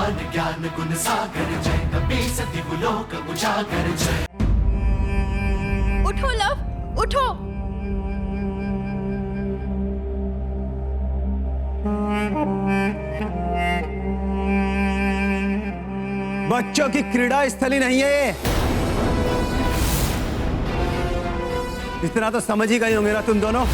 भगवान ज्ञान गुण सागर जय, कपि सति लोक उजागर जय। उठो लव, उठो। बच्चों की क्रीड़ा स्थली नहीं है ये। इतना तो समझ ही गए होंगे ना तुम दोनों।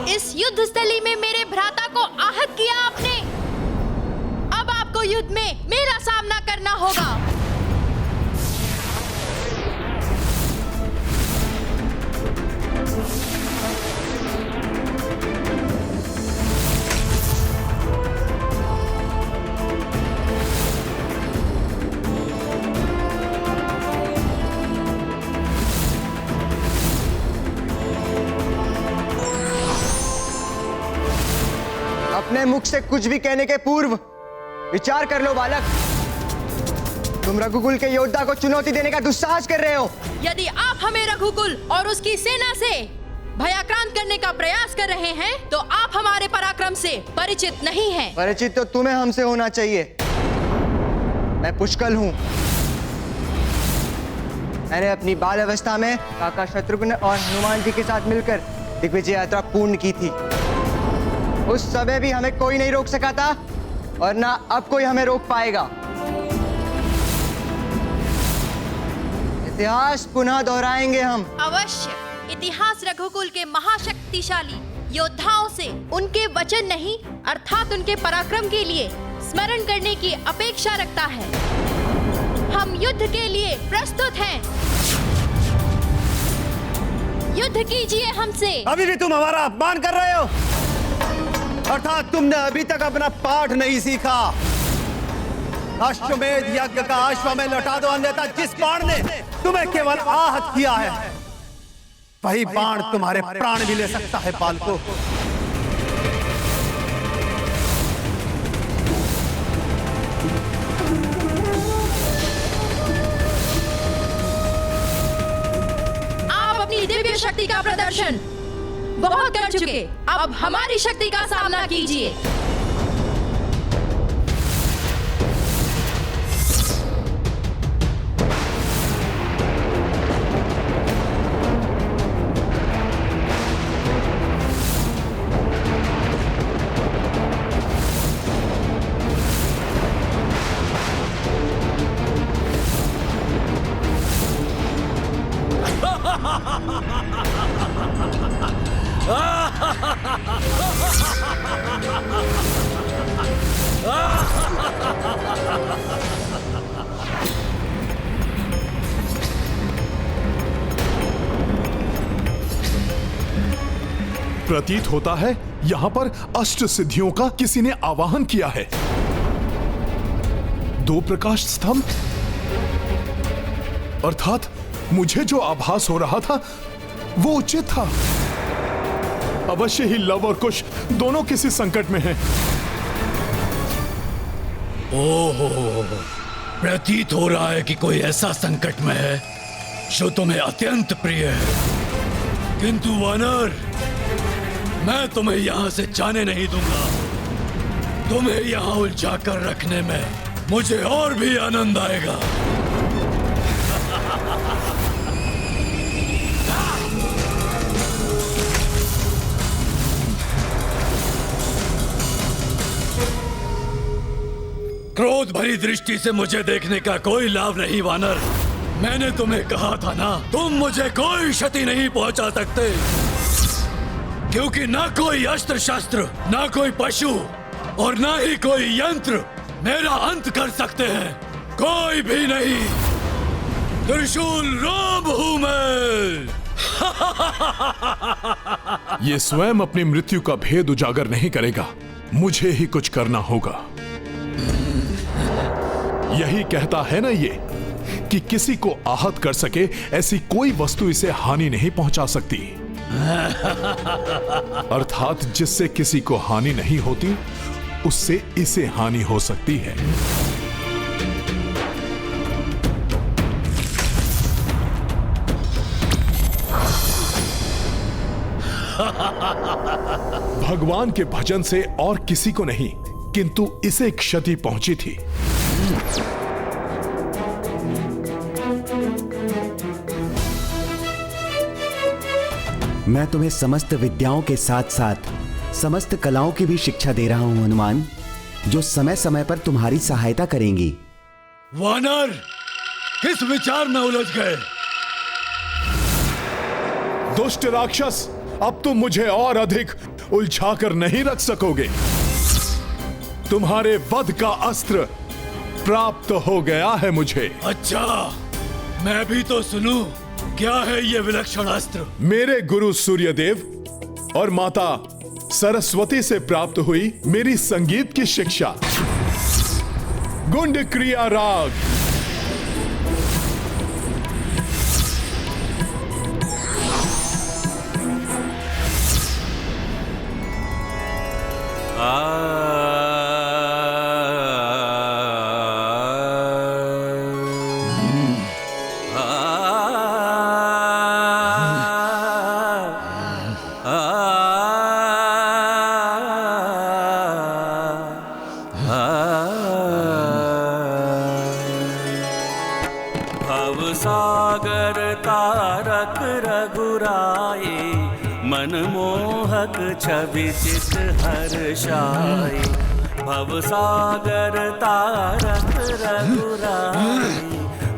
इस युद्ध स्थली में मेरे भ्राता को आहत किया आपने। अब आपको युद्ध में मेरा सामना करना होगा। अपने मुख से कुछ भी कहने के पूर्व विचार कर लो बालक। तुम रघुकुल के योद्धा को चुनौती देने का दुस्साहस कर रहे हो। यदि आप हमें रघुकुल और उसकी सेना से भयाक्रांत करने का प्रयास कर रहे हैं तो आप हमारे पराक्रम से परिचित नहीं हैं। परिचित तो तुम्हें हमसे होना चाहिए। मैं पुष्कल हूं। मैंने अपनी बाल अवस्था में काका शत्रुघ्न और हनुमान जी के साथ मिलकर दिग्विजय यात्रा पूर्ण की थी। उस समय भी हमें कोई नहीं रोक सका था और ना अब कोई हमें रोक पाएगा। इतिहास पुनः दोहराएंगे हम। अवश्य। इतिहास रघुकुल के महाशक्तिशाली योद्धाओं से उनके वचन नहीं अर्थात उनके पराक्रम के लिए स्मरण करने की अपेक्षा रखता है। हम युद्ध के लिए प्रस्तुत हैं। युद्ध कीजिए हमसे। अभी भी तुम हमारा अपमान कर रहे हो, अर्थात तुमने अभी तक अपना पाठ नहीं सीखा। अश्वमेध यज्ञ का अश्व में लौटा दो, अन्यथा जिस बाण ने तुम्हें केवल आहत किया है वही बाण तुम्हारे प्राण भी ले सकता है बालको। आप अपनी दिव्य शक्ति का प्रदर्शन बहुत कर चुके, अब हमारी शक्ति का सामना कीजिए। प्रतीत होता है यहां पर अष्ट सिद्धियों का किसी ने आवाहन किया है। 2 प्रकाश स्तंभ, अर्थात मुझे जो आभास हो रहा था वो उचित था। अवश्य ही लव और कुश दोनों किसी संकट में हैं। ओहो, प्रतीत हो रहा है कि कोई ऐसा संकट में है जो तुम्हें अत्यंत प्रिय है। किंतु वानर, मैं तुम्हें यहां से जाने नहीं दूंगा। तुम्हें यहां उलझा कर रखने में मुझे और भी आनंद आएगा। क्रोध भरी दृष्टि से मुझे देखने का कोई लाभ नहीं वानर। मैंने तुम्हें कहा था ना, तुम मुझे कोई क्षति नहीं पहुंचा सकते, क्योंकि ना कोई अस्त्र शस्त्र, ना कोई पशु और ना ही कोई यंत्र मेरा अंत कर सकते हैं। कोई भी नहीं। त्रिशूल राम हूं मैं। ये स्वयं अपनी मृत्यु का भेद उजागर नहीं करेगा, मुझे ही कुछ करना होगा। यही कहता है ना ये कि किसी को आहत कर सके ऐसी कोई वस्तु इसे हानि नहीं पहुंचा सकती। अर्थात जिससे किसी को हानि नहीं होती उससे इसे हानि हो सकती है। भगवान के भजन से और किसी को नहीं, किंतु इसे क्षति पहुंची थी। मैं तुम्हें समस्त विद्याओं के साथ साथ समस्त कलाओं की भी शिक्षा दे रहा हूं हनुमान, जो समय समय पर तुम्हारी सहायता करेंगी। वानर, किस विचार में उलझ गए? दुष्ट राक्षस, अब तुम मुझे और अधिक उलझाकर नहीं रख सकोगे। तुम्हारे वध का अस्त्र प्राप्त हो गया है मुझे। अच्छा, मैं भी तो सुनूं, क्या है ये विलक्षण अस्त्र? मेरे गुरु सूर्यदेव और माता सरस्वती से प्राप्त हुई मेरी संगीत की शिक्षा, गुंड क्रिया राग। भवसागर तारक रघुराए, मनमोहक छवि चित हर्षाए। भवसागर तारक रघुराए,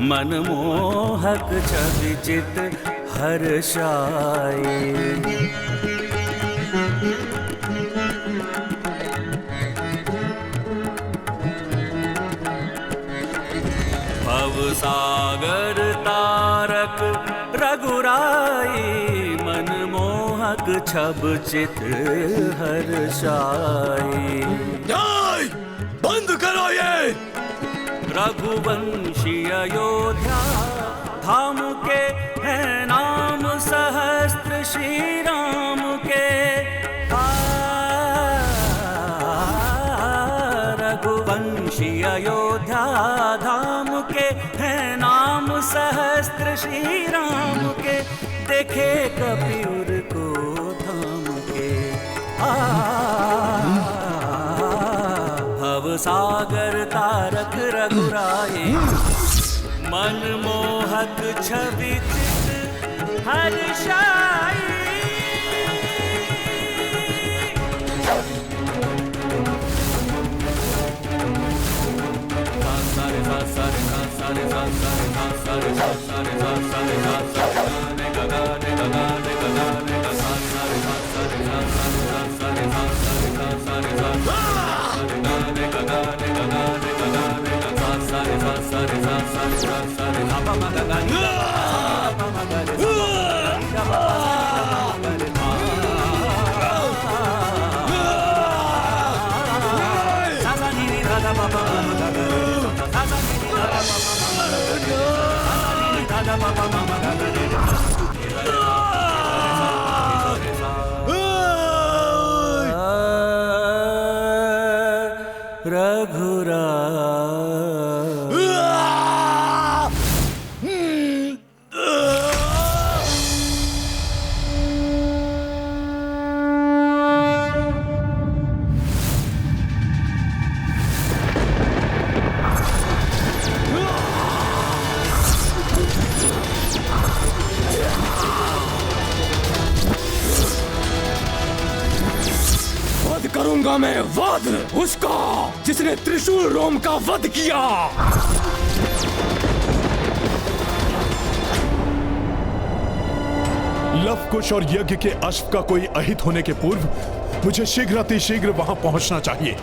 मनमोहक छवि चित हर्षाए। भवसागर तारक रघुराई, मनमोहक छब चित हर्षाई। नहीं, बंद करो ये। रघुवंशी अयोध्या धाम के हैं नाम सहस्त्र, श्री राम के। रघुवंशी अयोध्या धाम के हैं नाम सहस्त्र, श्री राम के। देखे कपिउर को धाम के। भवसागर तारक रघुराए, मनमोहक छवि चित हर्षाई। करूंगा मैं वध उसका जिसने त्रिशूल रोम का वध किया। लव कुश और यज्ञ के अश्व का कोई अहित होने के पूर्व मुझे शीघ्र अतिशीघ्र वहां पहुंचना चाहिए।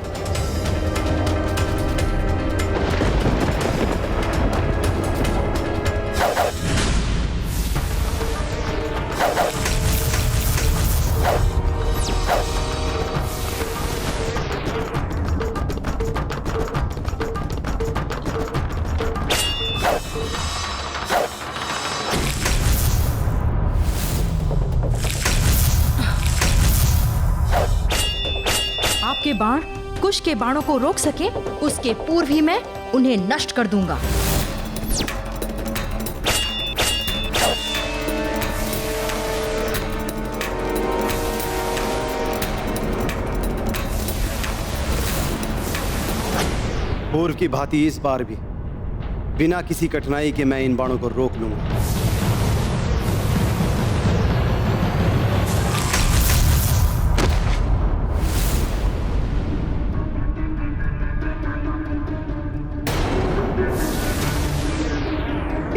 आपके बाण कुश के बाणों को रोक सके, उसके पूर्व ही मैं उन्हें नष्ट कर दूंगा। पूर्व की भांति इस बार भी बिना किसी कठिनाई के मैं इन बाणों को रोक लूंगा।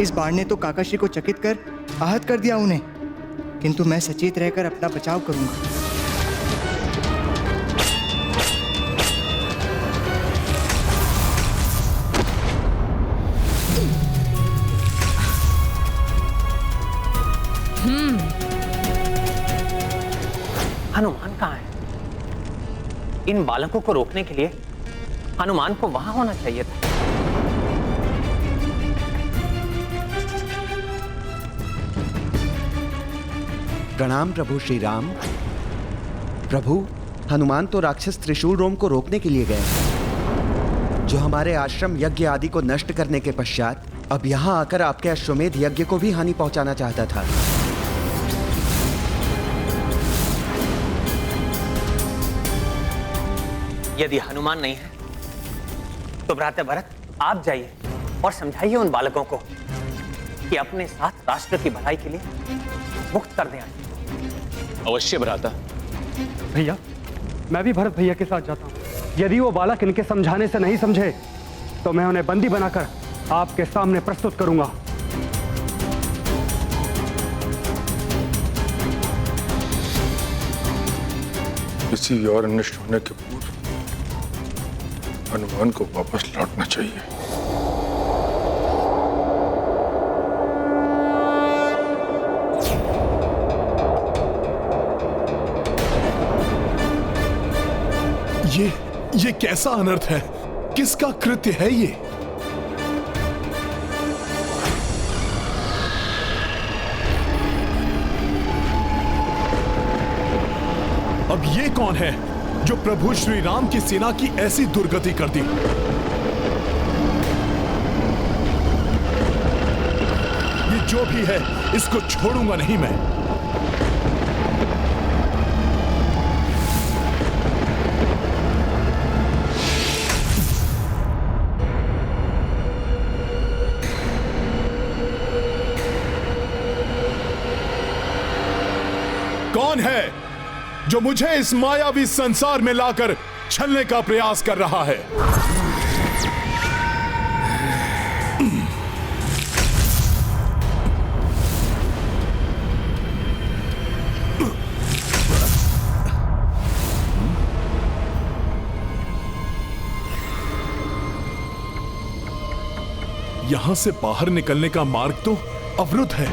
इस बाण ने तो काकाश्री को चकित कर आहत कर दिया उन्हें, किंतु मैं सचेत रहकर अपना बचाव करूंगा। हनुमान कहाँ है? इन बालकों को रोकने के लिए हनुमान को वहां होना चाहिए था। प्रणाम प्रभु श्री राम। प्रभु, हनुमान तो राक्षस त्रिशूल रोम को रोकने के लिए गए, जो हमारे आश्रम यज्ञ आदि को नष्ट करने के पश्चात अब यहां आकर आपके अश्वमेध यज्ञ को भी हानि पहुंचाना चाहता था। यदि हनुमान नहीं है तो भ्राता भरत आप जाइए और समझाइए उन बालकों को कि अपने साथ राष्ट्र की भलाई के लिए मुक्त कर दें। अवश्य भ्राता। भैया, मैं भी भरत भैया के साथ जाता हूँ। यदि वो बालक इनके समझाने से नहीं समझे तो मैं उन्हें बंदी बनाकर आपके सामने प्रस्तुत करूंगा। किसी और अनिष्ट होने के पूर्व हनुमान को वापस लौटना चाहिए। ये कैसा अनर्थ है? किसका कृत्य है ये? अब ये कौन है जो प्रभु श्री राम की सेना की ऐसी दुर्गति कर दी? ये जो भी है इसको छोड़ूंगा नहीं मैं। कौन है जो मुझे इस मायावी संसार में लाकर छलने का प्रयास कर रहा है? यहां से बाहर निकलने का मार्ग तो अवरुद्ध है।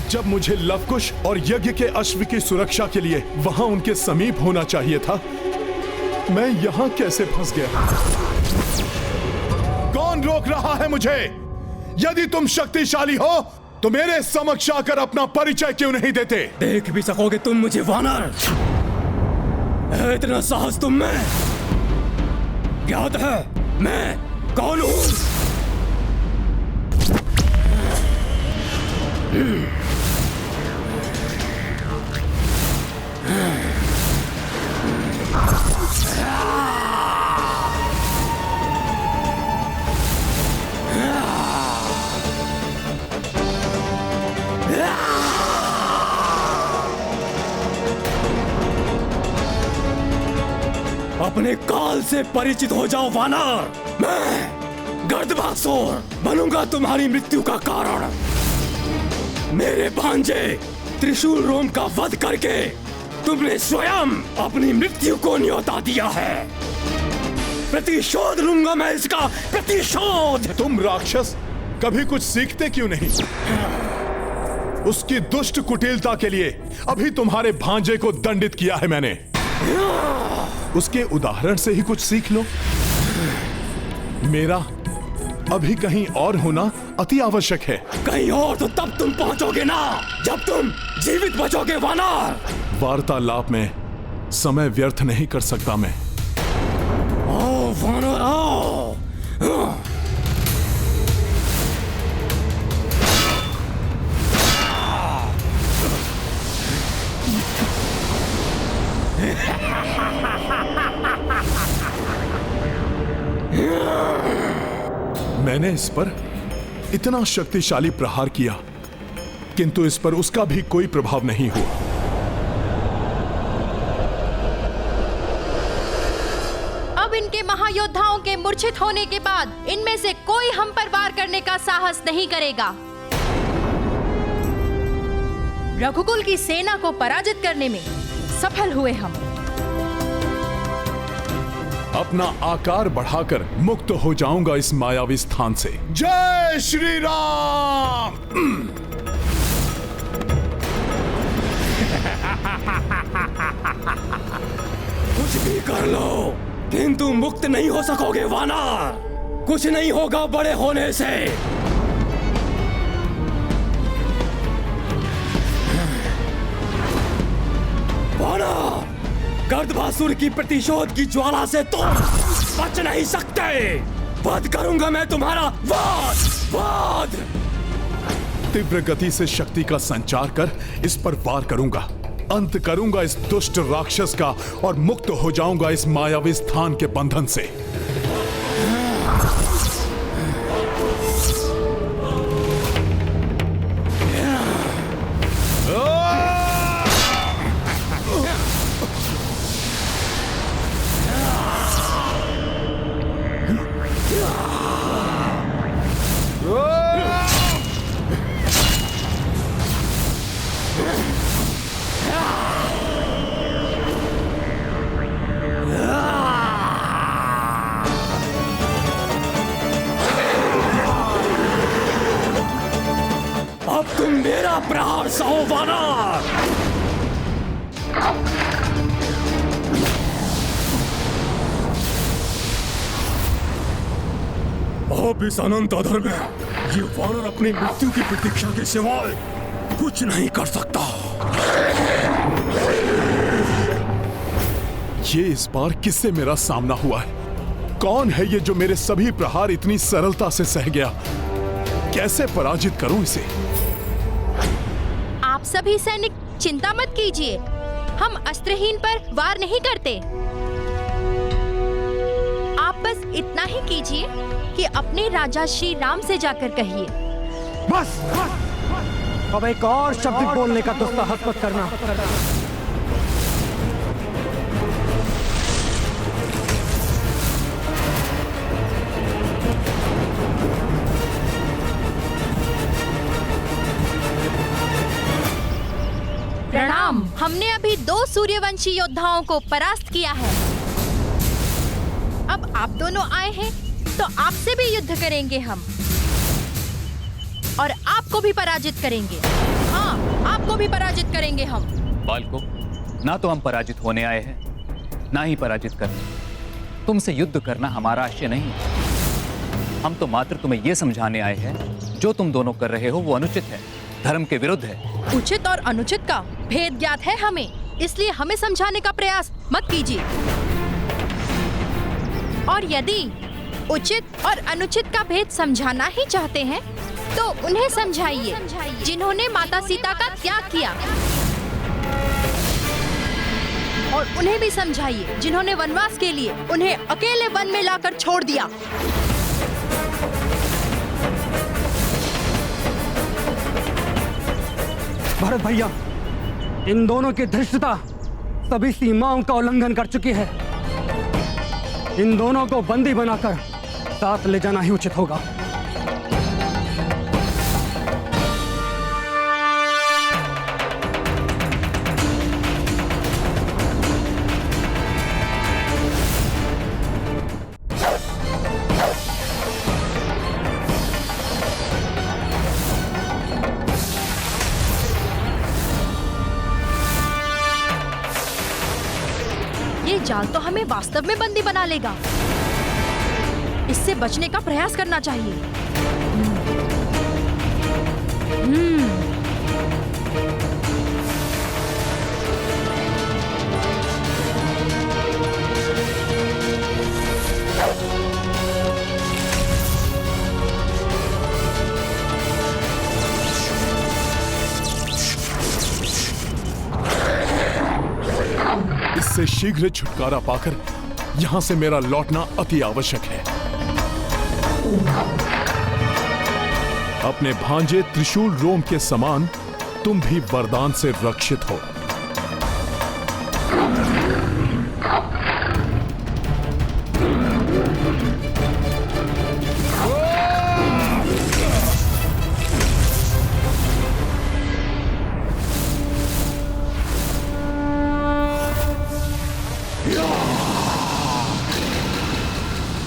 जब मुझे लवकुश और यज्ञ के अश्व की सुरक्षा के लिए वहां उनके समीप होना चाहिए था, मैं यहां कैसे फंस गया? कौन रोक रहा है मुझे? यदि तुम शक्तिशाली हो तो मेरे समक्ष आकर अपना परिचय क्यों नहीं देते? देख भी सकोगे तुम मुझे वानर? है इतना साहस तुम में? ज्ञात है मैं कौन हूं? अपने काल से परिचित हो जाओ वानर। मैं गर्दभासुर बनूंगा तुम्हारी मृत्यु का कारण। मेरे भांजे त्रिशूल रोम का वध करके तुमने स्वयं अपनी मृत्यु को न्योता दिया है। प्रतिशोध लूंगा मैं इसका, प्रतिशोध। तुम राक्षस कभी कुछ सीखते क्यों नहीं? उसकी दुष्ट कुटिलता के लिए अभी तुम्हारे भांजे को दंडित किया है मैंने। उसके उदाहरण से ही कुछ सीख लो। मेरा अभी कहीं और होना अति आवश्यक है। कहीं और तो तब तुम पहुंचोगे ना जब तुम जीवित बचोगे वानर। वार्तालाप में समय व्यर्थ नहीं कर सकता मैं। आओ वानर आओ। मैंने इस पर इतना शक्तिशाली प्रहार किया, किंतु इस पर उसका भी कोई प्रभाव नहीं हुआ। अब इनके महायोद्धाओं के मूर्छित होने के बाद इनमें से कोई हम पर वार करने का साहस नहीं करेगा। रघुकुल की सेना को पराजित करने में सफल हुए हम। अपना आकार बढ़ाकर मुक्त हो जाऊंगा इस मायावी स्थान से। जय श्री राम। कुछ भी कर लो, किंतु मुक्त नहीं हो सकोगे वानर। कुछ नहीं होगा बड़े होने से। वानर, गर्दभासुर की प्रतिशोध की ज्वाला से तुम बच नहीं सकते। वध करूंगा मैं तुम्हारा। वध। तीव्र गति से शक्ति का संचार कर इस पर वार करूंगा, अंत करूंगा इस दुष्ट राक्षस का और मुक्त हो जाऊंगा इस मायावी स्थान के बंधन से। अब तुम मेरा प्रहार सहो वानर। अब इस अनंत अधर में ये वानर अपनी मृत्यु की प्रतीक्षा के सिवाय कुछ नहीं कर सकता। ये इस बार किससे मेरा सामना हुआ है? कौन है ये जो मेरे सभी प्रहार इतनी सरलता से सह गया? कैसे पराजित करूं इसे? आप सभी सैनिक चिंता मत कीजिए, हम अस्त्रहीन पर वार नहीं करते। आप बस इतना ही कीजिए कि अपने राजा श्री राम से जाकर कहिए। बस, अब एक और शब्द बोलने का दुस्साहस मत करना। प्रणाम। हमने अभी 2 सूर्यवंशी योद्धाओं को परास्त किया है। अब आप दोनों आए हैं तो आपसे भी युद्ध करेंगे हम, और आपको भी पराजित करेंगे। हाँ, आपको भी पराजित करेंगे हम। बालकों, ना तो हम पराजित होने आए हैं, ना ही पराजित करने। तुमसे युद्ध करना हमारा आशय नहीं। हम तो मात्र तुम्हें यह समझाने आए हैं, जो तुम दोनों कर रहे हो वो अनुचित है, धर्म के विरुद्ध है। उचित और अनुचित का भेद ज्ञात है हमें, इसलिए हमें समझाने का प्रयास मत कीजिए। और यदि उचित और अनुचित का भेद समझाना ही चाहते हैं तो उन्हें समझाइए जिन्होंने माता सीता का त्याग किया, और उन्हें भी समझाइए जिन्होंने वनवास के लिए उन्हें अकेले वन में लाकर छोड़ दिया। भरत भैया, इन दोनों की धृष्टता सभी सीमाओं का उल्लंघन कर चुकी है। इन दोनों को बंदी बनाकर साथ ले जाना ही उचित होगा। ये जाल तो हमें वास्तव में बंदी बना लेगा। इससे बचने का प्रयास करना चाहिए। इससे शीघ्र छुटकारा पाकर यहां से मेरा लौटना अति आवश्यक है। अपने भांजे त्रिशूल रोम के समान तुम भी वरदान से रक्षित हो।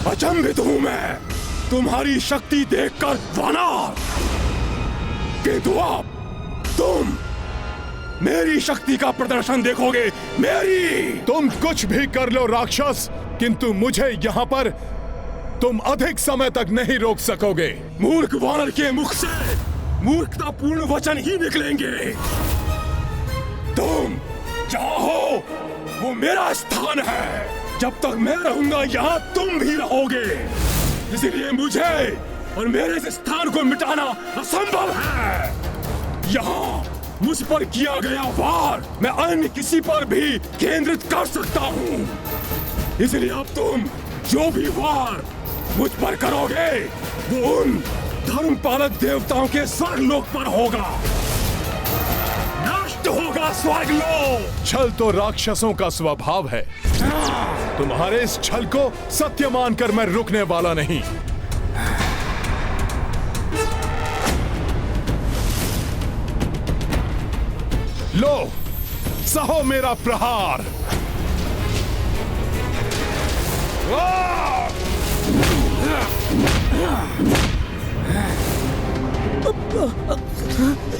अचंभित हूं मैं तुम्हारी शक्ति देखकर वानर, किंतु अब तुम मेरी शक्ति का प्रदर्शन देखोगे। मेरी तुम कुछ भी कर लो राक्षस, किंतु मुझे यहाँ पर तुम अधिक समय तक नहीं रोक सकोगे। मूर्ख वानर के मुख से मूर्खतापूर्ण वचन ही निकलेंगे। तुम चाहो वो मेरा स्थान है, जब तक मैं रहूंगा यहाँ तुम भी रहोगे। इसलिए मुझे और मेरे इस स्थान को मिटाना असंभव है। यहाँ मुझ पर किया गया वार मैं अन्य किसी पर भी केंद्रित कर सकता हूँ। इसलिए अब तुम जो भी वार मुझ पर करोगे वो उन धर्मपालक देवताओं के स्वर्गलोक पर होगा। नष्ट होगा स्वर्गलोक। छल तो राक्षसों का स्वभाव है। तुम्हारे इस छल को सत्य मानकर मैं रुकने वाला नहीं। लो, सहो मेरा प्रहार।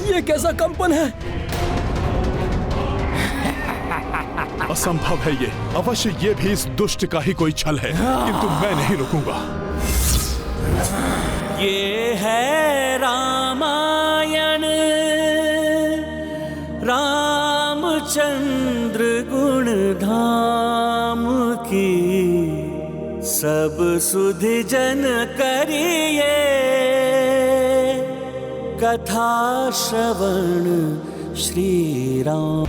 ये कैसा कंपन है? असंभव है ये। अवश्य ये भी इस दुष्ट का ही कोई छल है, किंतु मैं नहीं रुकूंगा। ये है रामायण, रामचंद्र गुण धाम की, सब सुधि जन करिए कथा श्रवण श्री राम।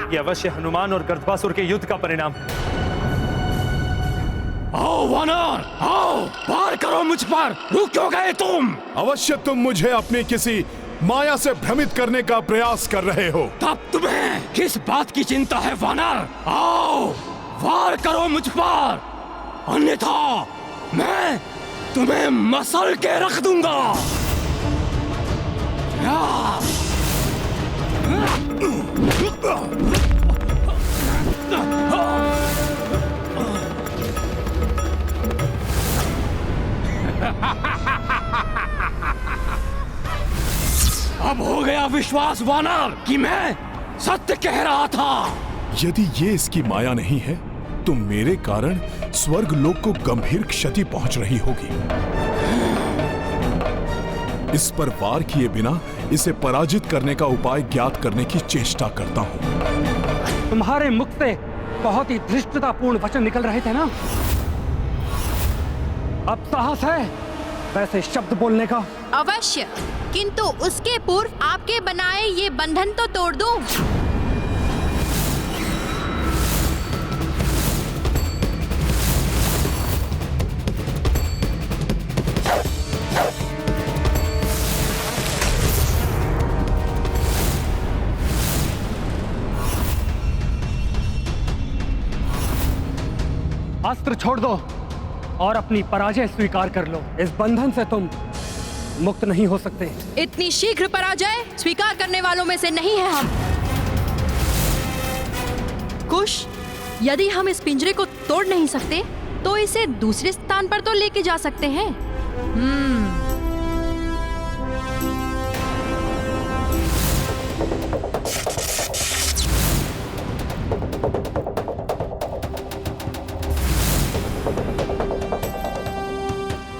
ये अवश्य हनुमान और गर्दभासुर के युद्ध का परिणाम है। आओ वानर, आओ, वार करो मुझ पर। रुक क्यों गए तुम? अवश्य तुम मुझे अपनी किसी माया से भ्रमित करने का प्रयास कर रहे हो। तब तुम्हें किस बात की चिंता है वानर? आओ, वार करो मुझ पर, अन्यथा मैं तुम्हें मसल के रख दूंगा। अब हो गया विश्वास वानर कि मैं सत्य कह रहा था। यदि ये इसकी माया नहीं है तो मेरे कारण स्वर्ग लोक को गंभीर क्षति पहुंच रही होगी। इस पर वार किए बिना इसे पराजित करने का उपाय ज्ञात करने की चेष्टा करता हूं। तुम्हारे मुख से बहुत ही धृष्टतापूर्ण वचन निकल रहे थे ना? अब साहस है वैसे शब्द बोलने का? अवश्य, किंतु उसके पूर्व आपके बनाए ये बंधन तो तोड़ दो। अस्त्र छोड़ दो और अपनी पराजय स्वीकार कर लो। इस बंधन से तुम मुक्त नहीं हो सकते। इतनी शीघ्र पराजय स्वीकार करने वालों में से नहीं है हम। कुश, यदि हम इस पिंजरे को तोड़ नहीं सकते तो इसे दूसरे स्थान पर तो लेके जा सकते हैं।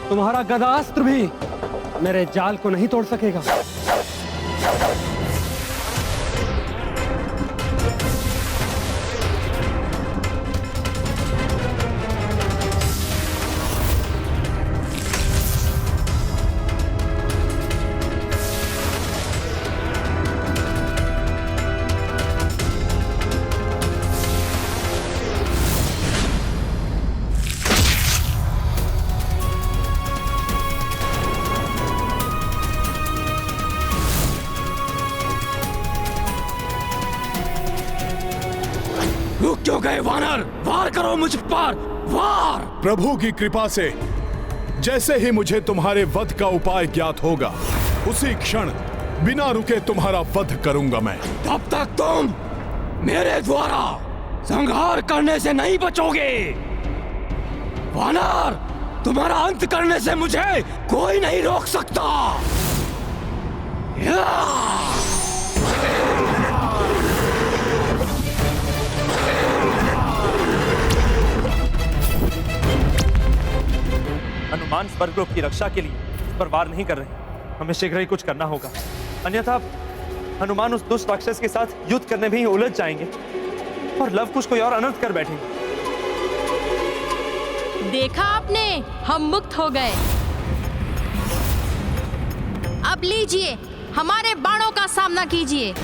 तुम्हारा गदास्त्र भी मेरे जाल को नहीं तोड़ सकेगा। वानर, वार करो मुझ पर, वार। प्रभु की कृपा से जैसे ही मुझे तुम्हारे वध का उपाय ज्ञात होगा, उसी क्षण बिना रुके तुम्हारा वध करूंगा मैं। तब तक तुम मेरे द्वारा संहार करने से नहीं बचोगे। वानर, तुम्हारा अंत करने से मुझे कोई नहीं रोक सकता। हनुमान स्वर्गलोक की रक्षा के लिए इस पर वार नहीं कर रहे। हमें शीघ्र ही कुछ करना होगा, अन्यथा हनुमान उस दुष्ट राक्षस के साथ युद्ध करने में ही उलझ जाएंगे और लवकुश कोई और अनर्थ कर बैठेंगे। देखा आपने, हम मुक्त हो गए। अब लीजिए, हमारे बाणों का सामना कीजिए।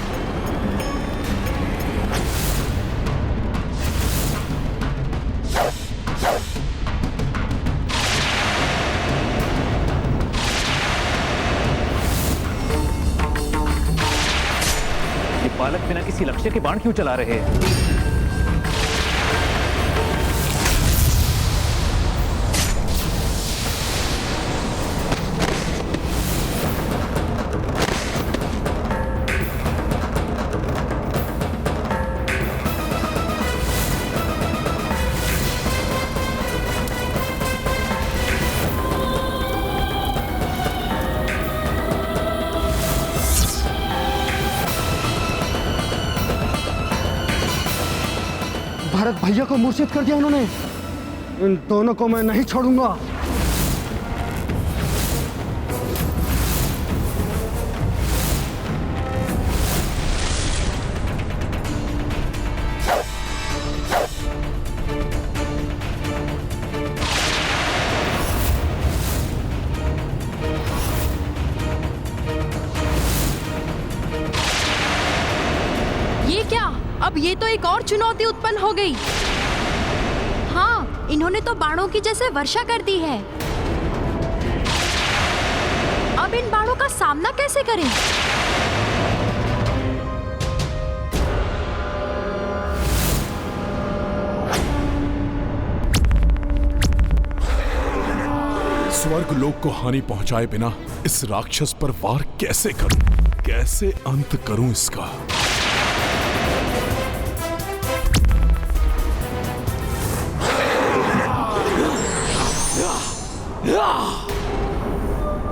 ये बालक बिना किसी लक्ष्य के बाण क्यों चला रहे हैं? भरत भैया को मूर्छित कर दिया उन्होंने। इन दोनों को मैं नहीं छोड़ूंगा। ये क्या? अब ये तो एक और चुनौती उत्पन्न हो गई। हाँ, इन्होंने तो बाणों की जैसे वर्षा कर दी है। अब इन बाणों का सामना कैसे करें? स्वर्ग लोक को हानि पहुंचाए बिना इस राक्षस पर वार कैसे करूं? कैसे अंत करूं इसका?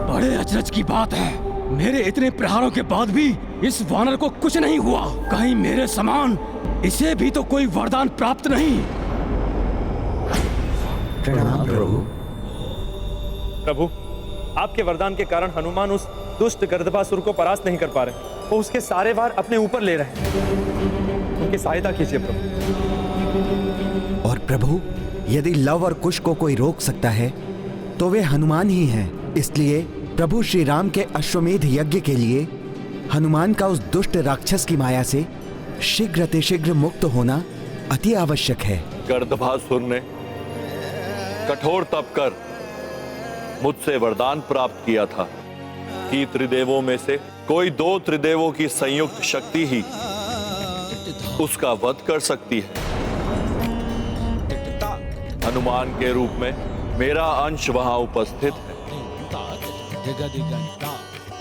बड़े अचरज की बात है, मेरे इतने प्रहारों के बाद भी इस वानर को कुछ नहीं हुआ। कहीं मेरे समान इसे भी तो कोई वरदान प्राप्त नहीं। प्रणाम प्रभु। प्रभु, आपके वरदान के कारण हनुमान उस दुष्ट गर्दभासुर को परास्त नहीं कर पा रहे। वो उसके सारे वार अपने ऊपर ले रहे हैं। उनकी सहायता कीजिए प्रभु। और प्रभु, यदि लव और कुश को कोई रोक सकता है तो वे हनुमान ही हैं। इसलिए प्रभु श्री राम के अश्वमेध यज्ञ के लिए हनुमान का उस दुष्ट राक्षस की माया से शीघ्र मुक्त होना अति आवश्यक है। गर्दभासुर ने कठोर तप कर मुझसे वरदान प्राप्त किया था कि त्रिदेवों में से कोई 2 त्रिदेवों की संयुक्त शक्ति ही उसका वध कर सकती है। हनुमान के रूप में मेरा अंश वहां उपस्थित है।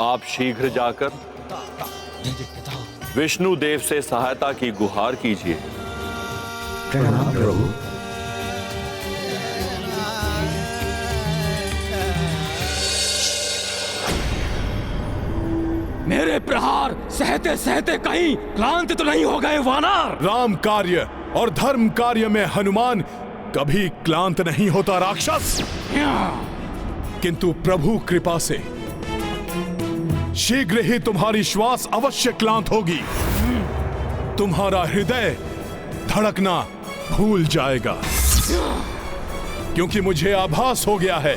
आप शीघ्र जाकर विष्णु देव से सहायता की गुहार कीजिए। प्रणाम प्रभु। मेरे प्रहार सहते सहते कहीं क्लांत तो नहीं हो गए वानर? राम कार्य और धर्म कार्य में हनुमान कभी क्लांत नहीं होता राक्षस। किंतु प्रभु कृपा से शीघ्र ही तुम्हारी श्वास अवश्य क्लांत होगी। तुम्हारा हृदय धड़कना भूल जाएगा, क्योंकि मुझे आभास हो गया है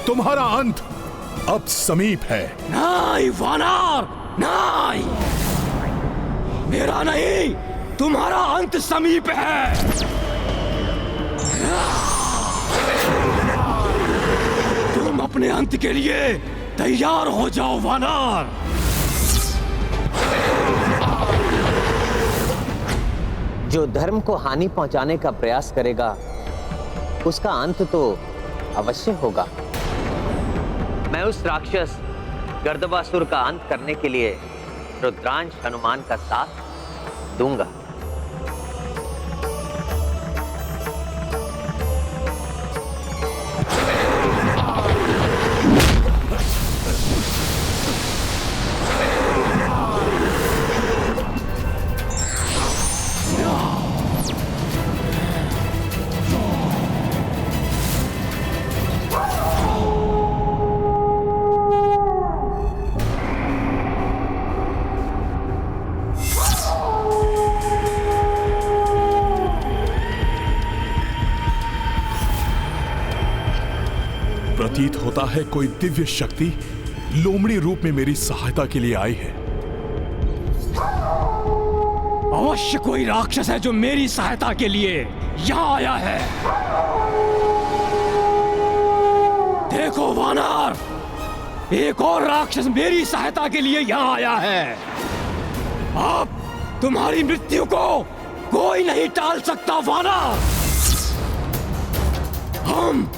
तुम्हारा अंत अब समीप है। नहीं वानर, नहीं, मेरा नहीं, तुम्हारा अंत समीप है। तुम अपने अंत के लिए तैयार हो जाओ वानर। जो धर्म को हानि पहुंचाने का प्रयास करेगा उसका अंत तो अवश्य होगा। मैं उस राक्षस गर्दबासुर का अंत करने के लिए रुद्रांश हनुमान का साथ दूंगा। प्रतीत होता है कोई दिव्य शक्ति लोमड़ी रूप में मेरी सहायता के लिए आई है। अवश्य कोई राक्षस है जो मेरी सहायता के लिए यहाँ आया है। देखो वानर, एक और राक्षस मेरी सहायता के लिए यहाँ आया है। अब तुम्हारी मृत्यु को कोई नहीं टाल सकता वानर। हम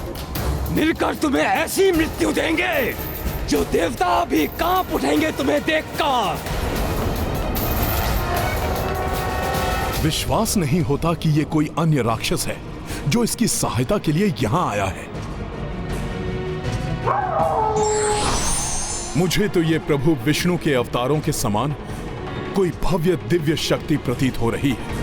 मिलकर तुम्हें ऐसी मृत्यु देंगे जो देवता भी कांप उठेंगे तुम्हें देखकर। विश्वास नहीं होता कि ये कोई अन्य राक्षस है जो इसकी सहायता के लिए यहां आया है। मुझे तो ये प्रभु विष्णु के अवतारों के समान कोई भव्य दिव्य शक्ति प्रतीत हो रही है।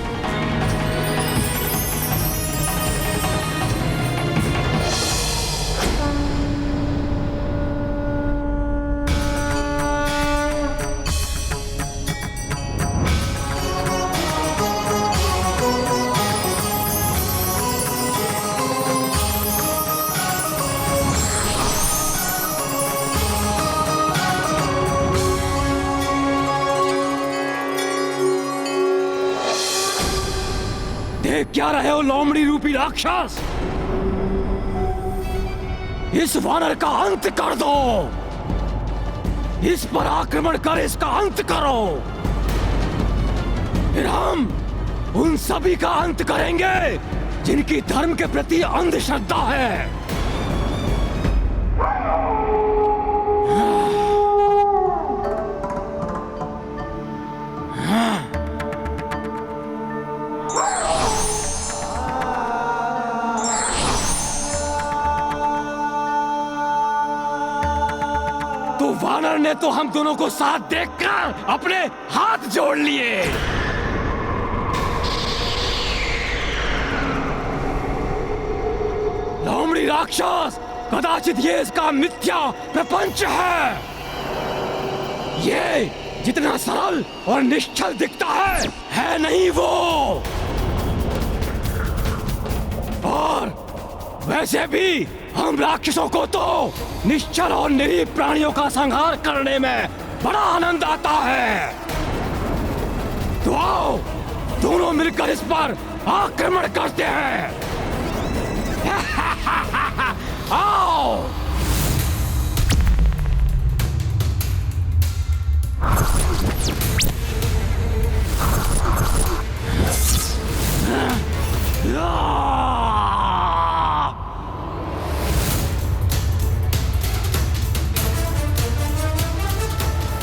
देख क्या रहे हो लोमड़ी रूपी राक्षस? इस वानर का अंत कर दो। इस पर आक्रमण कर इसका अंत करो। फिर हम उन सभी का अंत करेंगे जिनकी धर्म के प्रति अंधश्रद्धा है। तो वानर ने तो हम दोनों को साथ देखकर अपने हाथ जोड़ लिए। लोमड़ी राक्षस, कदाचित ये इसका मिथ्या प्रपंच है। ये जितना सरल और निश्चल दिखता है नहीं वो। और वैसे भी हम राक्षसों को तो निश्चल और निरीह प्राणियों का संहार करने में बड़ा आनंद आता है। तो आओ दोनों मिलकर इस पर आक्रमण करते हैं। आओ।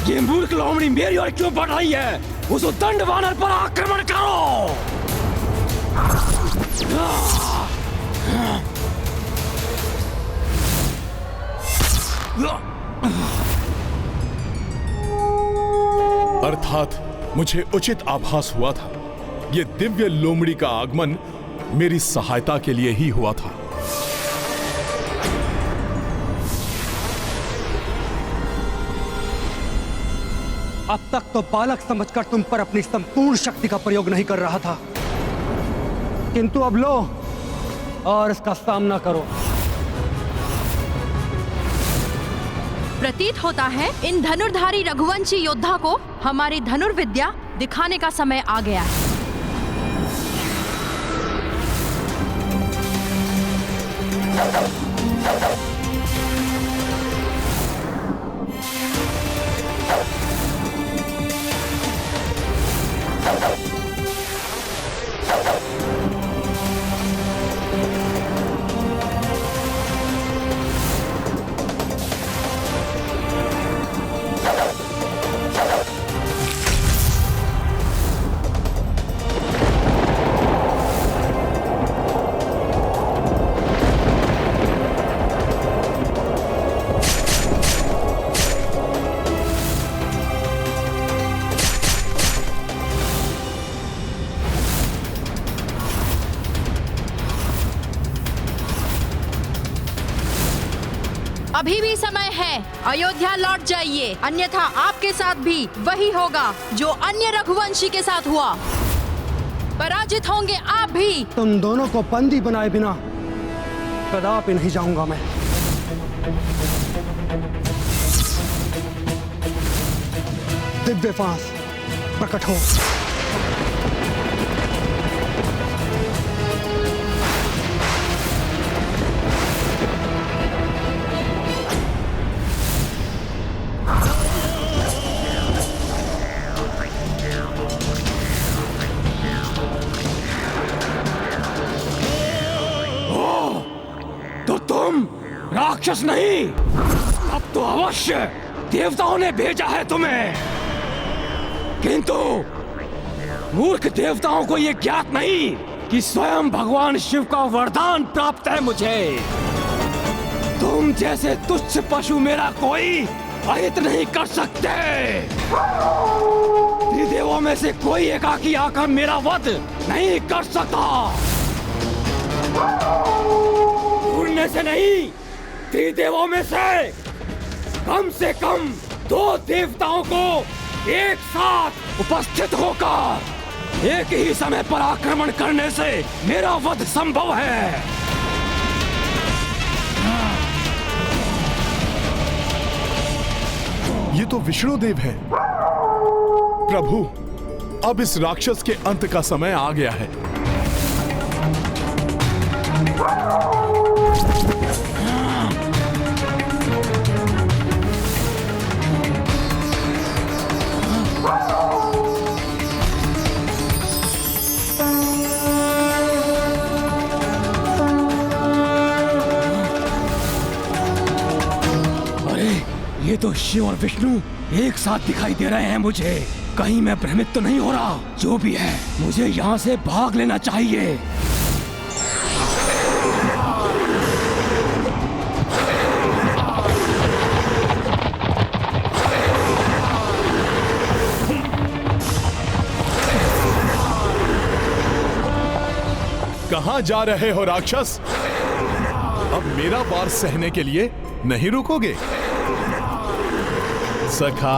ये मूर्ख लोमड़ी मेरी ओर क्यों बढ़ रही है? उस उद्दंड वानर पर आक्रमण करो। अर्थात मुझे उचित आभास हुआ था। ये दिव्य लोमड़ी का आगमन मेरी सहायता के लिए ही हुआ था। अब तक तो बालक समझकर तुम पर अपनी संपूर्ण शक्ति का प्रयोग नहीं कर रहा था, किंतु अब लो और इसका सामना करो। प्रतीत होता है इन धनुर्धारी रघुवंशी योद्धा को हमारी धनुर्विद्या दिखाने का समय आ गया है। अभी भी समय है, अयोध्या लौट जाइए, अन्यथा आपके साथ भी वही होगा जो अन्य रघुवंशी के साथ हुआ। पराजित होंगे आप भी। तुम दोनों को बंदी बनाए बिना कदापि नहीं जाऊंगा मैं। दिव्य फांस प्रकट हो। तो तुम राक्षस नहीं, अब तो अवश्य देवताओं ने भेजा है तुम्हें, किंतु मूर्ख देवताओं को यह ज्ञात नहीं कि स्वयं भगवान शिव का वरदान प्राप्त है मुझे। तुम जैसे तुच्छ पशु मेरा कोई अहित नहीं कर सकते। त्रिदेवों में से कोई एकाकी आकर मेरा वध नहीं कर सकता। उड़ने से नहीं, त्रिदेवों में से कम 2 देवताओं को एक साथ उपस्थित होकर एक ही समय पर आक्रमण करने से मेरा वध संभव है। ये तो विष्णुदेव है। प्रभु, अब इस राक्षस के अंत का समय आ गया है। ये तो शिव और विष्णु एक साथ दिखाई दे रहे हैं मुझे। कहीं मैं भ्रमित तो नहीं हो रहा? जो भी है, मुझे यहाँ से भाग लेना चाहिए। कहां जा रहे हो राक्षस? अब मेरा वार सहने के लिए नहीं रुकोगे? सखा,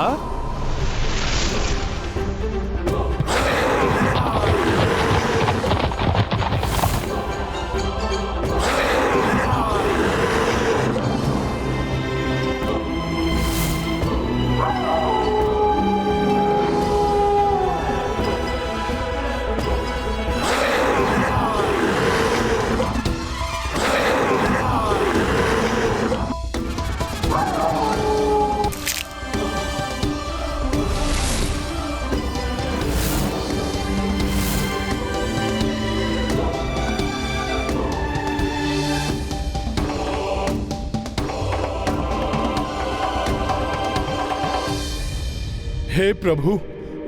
हे प्रभु,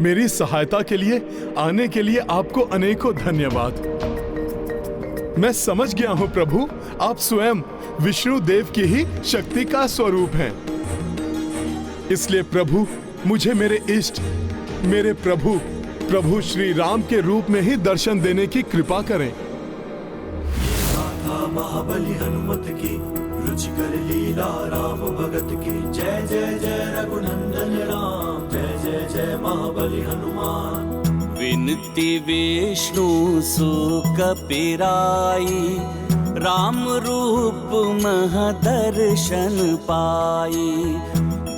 मेरी सहायता के लिए आने के लिए आपको अनेकों धन्यवाद। मैं समझ गया हूं प्रभु, आप स्वयं विष्णु देव की ही शक्ति का स्वरूप हैं। इसलिए प्रभु, मुझे मेरे इष्ट, मेरे प्रभु श्री राम के रूप में ही दर्शन देने की कृपा करें। महाबली हनुमत की रुचिकर लीला राम भगत की। जय जय जय रघुनंदन राम, जय जय जय महाबली हनुमान। विनती विष्णु सुख पिराई, राम रूप महदर्शन पाई।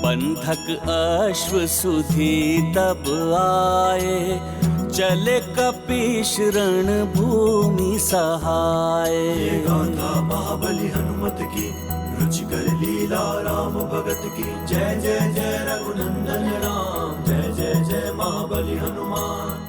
बंधक अश्व सुधी तब आए, चले कपीश रण भूमि सहाय। ये गाथा महाबली हनुमत की रुचिकर लीला राम भगत की। जय जय जय रघुनंदन राम, जय जय जय महाबली हनुमान।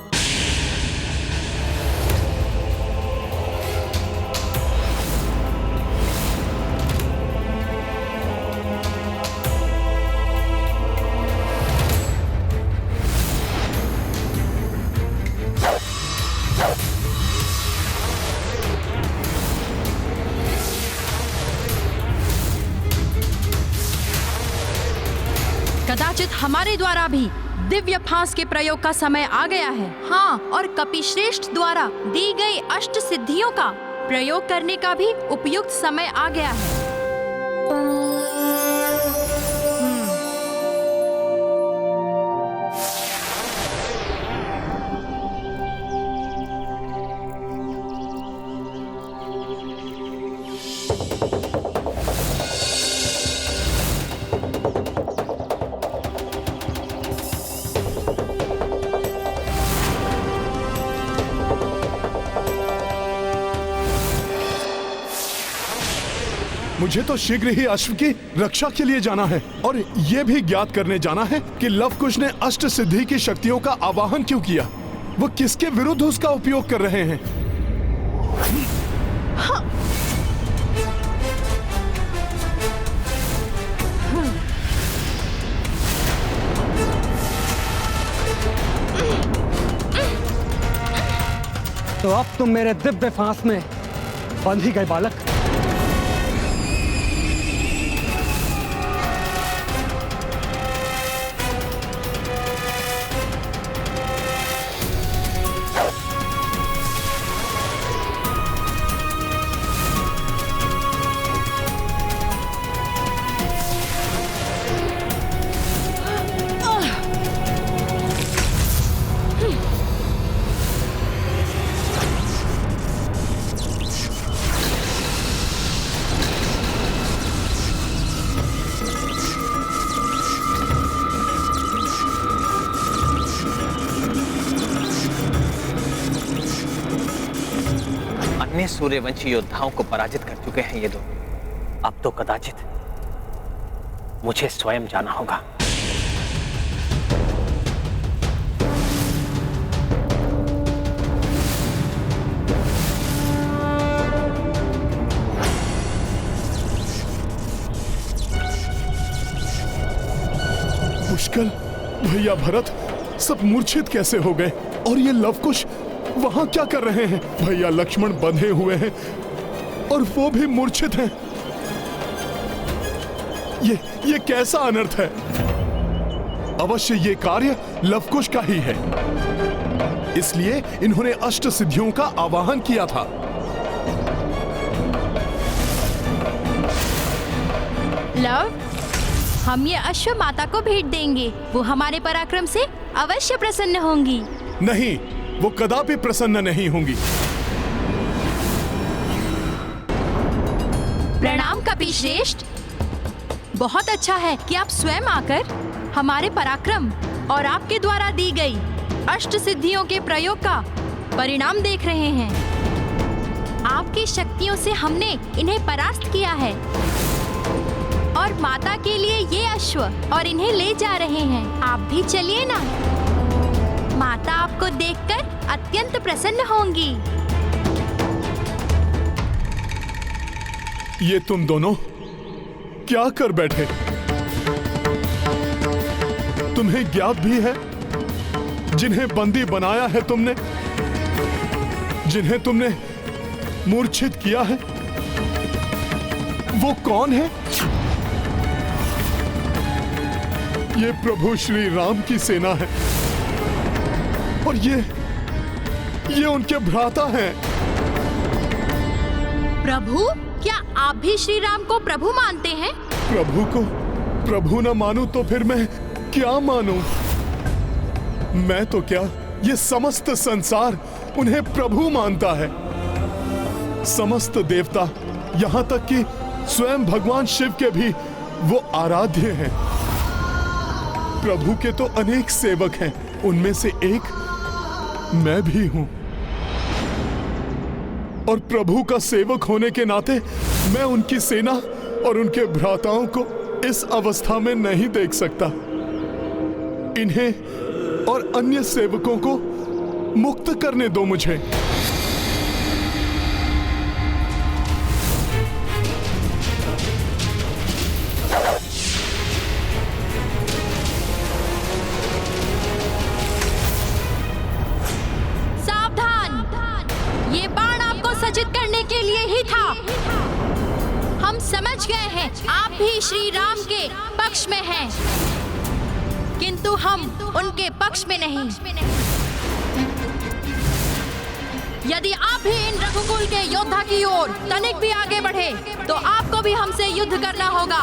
कदाचित हमारे द्वारा भी दिव्य फांस के प्रयोग का समय आ गया है। हाँ, और कपिश्रेष्ठ द्वारा दी गई अष्ट सिद्धियों का प्रयोग करने का भी उपयुक्त समय आ गया है। मुझे तो शीघ्र ही अश्व की रक्षा के लिए जाना है और यह भी ज्ञात करने जाना है कि लवकुश ने अष्ट सिद्धि की शक्तियों का आवाहन क्यों किया। वो किसके विरुद्ध उसका उपयोग कर रहे हैं। तो अब तुम मेरे दिव्य फांस में बंध ही गए बालक। सूर्यवंशी योद्धाओं को पराजित कर चुके हैं ये दो। अब तो कदाचित मुझे स्वयं जाना होगा। पुष्कल, भैया भरत सब मूर्छित कैसे हो गए और ये लवकुश वहां क्या कर रहे हैं। भैया लक्ष्मण बंधे हुए हैं और वो भी मूर्छित हैं। ये कैसा अनर्थ है। अवश्य ये कार्य लवकुश का ही है, इसलिए इन्होंने अष्ट सिद्धियों का आवाहन किया था। लव, हम ये अश्व माता को भेंट देंगे। वो हमारे पराक्रम से अवश्य प्रसन्न होंगी। नहीं, वो कदापि प्रसन्न नहीं होंगी। प्रणाम कपिश्रेष्ठ। बहुत अच्छा है कि आप स्वयं आकर हमारे पराक्रम और आपके द्वारा दी गई अष्ट सिद्धियों के प्रयोग का परिणाम देख रहे हैं। आपकी शक्तियों से हमने इन्हें परास्त किया है और माता के लिए ये अश्व और इन्हें ले जा रहे हैं। आप भी चलिए ना, माता आपको देखकर अत्यंत प्रसन्न होंगी। ये तुम दोनों क्या कर बैठे? तुम्हें ज्ञात भी है जिन्हें बंदी बनाया है तुमने, जिन्हें तुमने मूर्छित किया है, वो कौन है? ये प्रभु श्री राम की सेना है और ये उनके भ्राता हैं। प्रभु? क्या आप भी श्री राम को प्रभु मानते हैं? प्रभु को प्रभु न मानूं तो फिर मैं क्या मानूं? मैं तो क्या, ये समस्त संसार उन्हें प्रभु मानता है। समस्त देवता, यहाँ तक कि स्वयं भगवान शिव के भी वो आराध्य हैं। प्रभु के तो अनेक सेवक हैं, उनमें से एक मैं भी हूं। और प्रभु का सेवक होने के नाते मैं उनकी सेना और उनके भ्राताओं को इस अवस्था में नहीं देख सकता। इन्हें और अन्य सेवकों को मुक्त करने दो मुझे। समझ गए हैं आप भी श्री राम के पक्ष में हैं, किंतु हम उनके पक्ष में नहीं। यदि आप भी इन रघुकुल के योद्धा की ओर तनिक भी आगे बढ़े तो आपको भी हमसे युद्ध करना होगा।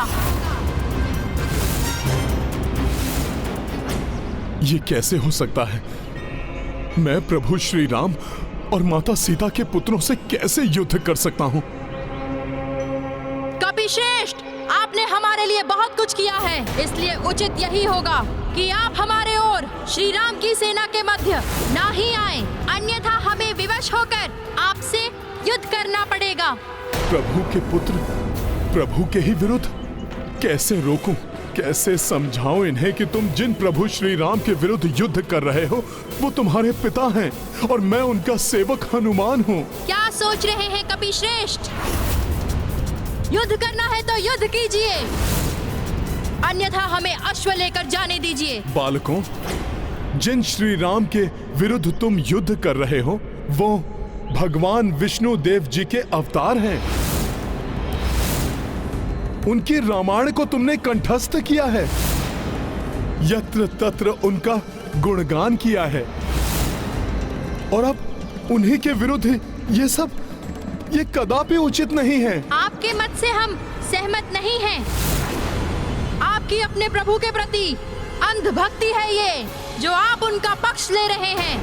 ये कैसे हो सकता है? मैं प्रभु श्री राम और माता सीता के पुत्रों से कैसे युद्ध कर सकता हूँ? कपिश्रेष्ठ, आपने हमारे लिए बहुत कुछ किया है, इसलिए उचित यही होगा कि आप हमारे और श्री राम की सेना के मध्य ना ही आए, अन्यथा हमें विवश होकर आपसे युद्ध करना पड़ेगा। प्रभु के पुत्र प्रभु के ही विरुद्ध कैसे रोकूं? कैसे समझाऊं इन्हें कि तुम जिन प्रभु श्री राम के विरुद्ध युद्ध कर रहे हो वो तुम्हारे पिता हैं और मैं उनका सेवक हनुमान हूँ। क्या सोच रहे हैं कपिश्रेष्ठ? युद्ध करना है तो युद्ध कीजिए, अन्यथा हमें अश्व लेकर जाने दीजिए। बालकों, जिन श्री राम के विरुद्ध तुम युद्ध कर रहे हो वो भगवान विष्णु देव जी के अवतार हैं। उनकी रामायण को तुमने कंठस्थ किया है, यत्र तत्र उनका गुणगान किया है, और अब उन्हीं के विरुद्ध ये कदापि उचित नहीं है। आपके मत से हम सहमत नहीं हैं। आपकी अपने प्रभु के प्रति अंध भक्ति है ये, जो आप उनका पक्ष ले रहे हैं,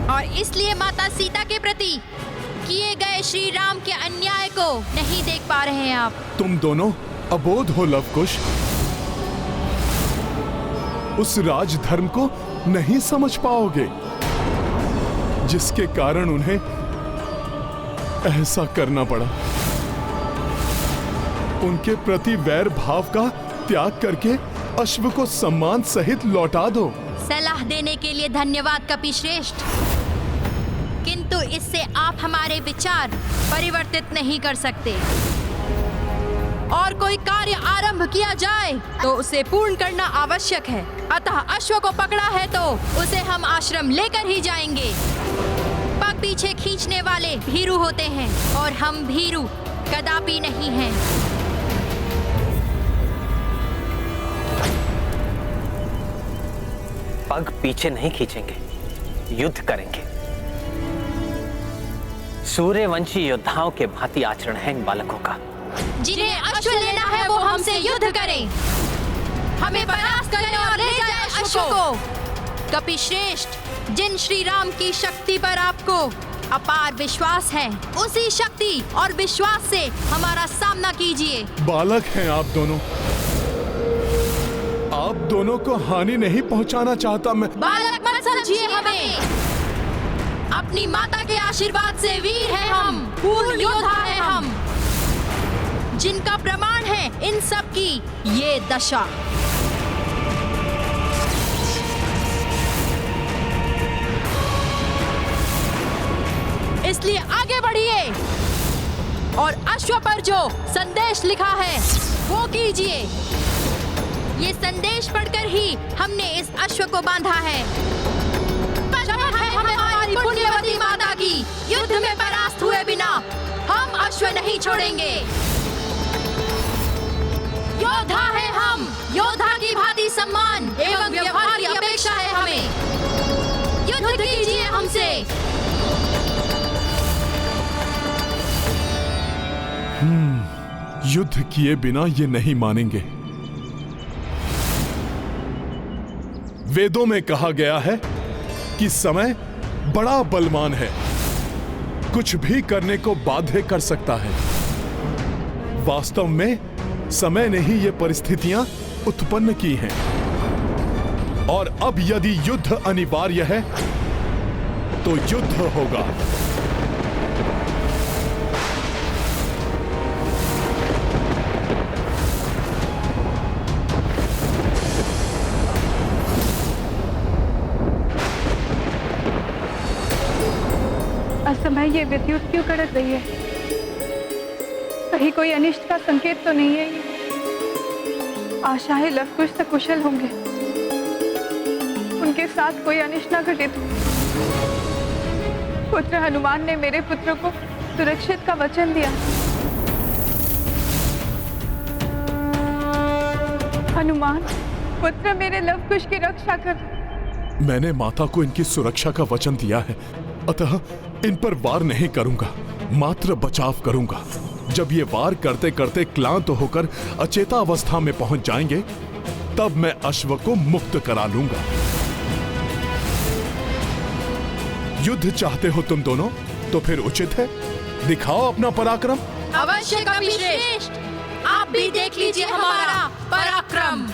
और इसलिए माता सीता के प्रति किए गए श्री राम के अन्याय को नहीं देख पा रहे हैं आप। तुम दोनों अबोध हो लवकुश, उस राजधर्म को नहीं समझ पाओगे जिसके कारण उन्हें ऐसा करना पड़ा। उनके प्रति वैर भाव का त्याग करके अश्व को सम्मान सहित लौटा दो। सलाह देने के लिए धन्यवाद कपिश्रेष्ठ, किंतु इससे आप हमारे विचार परिवर्तित नहीं कर सकते। और कोई कार्य आरंभ किया जाए तो उसे पूर्ण करना आवश्यक है। अतः अश्व को पकड़ा है तो उसे हम आश्रम लेकर ही जाएंगे। पग पीछे खींचने वाले भीरू होते हैं और हम भीरू कदापि नहीं हैं। पग पीछे नहीं खींचेंगे, युद्ध करेंगे। सूर्यवंशी योद्धाओं के भांति आचरण है इन बालकों का। जिन्हें अश्व लेना है वो हमसे युद्ध करें, हमें परास्त करें और ले जाए अश्व को। कपिश्रेष्ठ, जिन श्री राम की शक्ति पर आपको अपार विश्वास है, उसी शक्ति और विश्वास से हमारा सामना कीजिए। बालक हैं आप दोनों, आप दोनों को हानि नहीं पहुंचाना चाहता मैं। बालक मत समझिए हमें, अपनी माता के आशीर्वाद से वीर हैं हम, पूर्ण योद्धा हैं हम, जिनका प्रमाण है इन सब की ये दशा। इसलिए आगे बढ़िए और अश्व पर जो संदेश लिखा है वो कीजिए। ये संदेश पढ़कर ही हमने इस अश्व को बांधा है। शपथ है हमें हमारी पुण्यवती माता की, युद्ध में परास्त हुए बिना हम अश्व नहीं छोड़ेंगे। योद्धा है हम, योद्धा की भांति सम्मान एवं व्यवहार की अपेक्षा है हमें। युद्ध कीजिए हमसे। युद्ध किए बिना ये नहीं मानेंगे। वेदों में कहा गया है कि समय बड़ा बलवान है, कुछ भी करने को बाध्य कर सकता है। वास्तव में समय ने ही ये परिस्थितियां उत्पन्न की हैं, और अब यदि युद्ध अनिवार्य है तो युद्ध होगा। असमय ये विद्युत क्यों कड़क रही है? कहीं कोई अनिष्ट का संकेत तो नहीं है ये? आशा है लवकुश सकुशल होंगे, उनके साथ कोई अनिष्ट न घटित हो। पुत्र हनुमान ने मेरे पुत्र को सुरक्षित का वचन दिया। हनुमान, पुत्र मेरे लवकुश की रक्षा कर। मैंने माता को इनकी सुरक्षा का वचन दिया है, अतः इन पर वार नहीं करूंगा, मात्र बचाव करूंगा। जब ये वार करते करते क्लांत होकर अचेता अवस्था में पहुंच जाएंगे, तब मैं अश्व को मुक्त करा लूंगा। युद्ध चाहते हो तुम दोनों, तो फिर उचित है, दिखाओ अपना पराक्रम। अवश्य कपिश्रेष्ठ, आप भी देख लीजिए हमारा पराक्रम।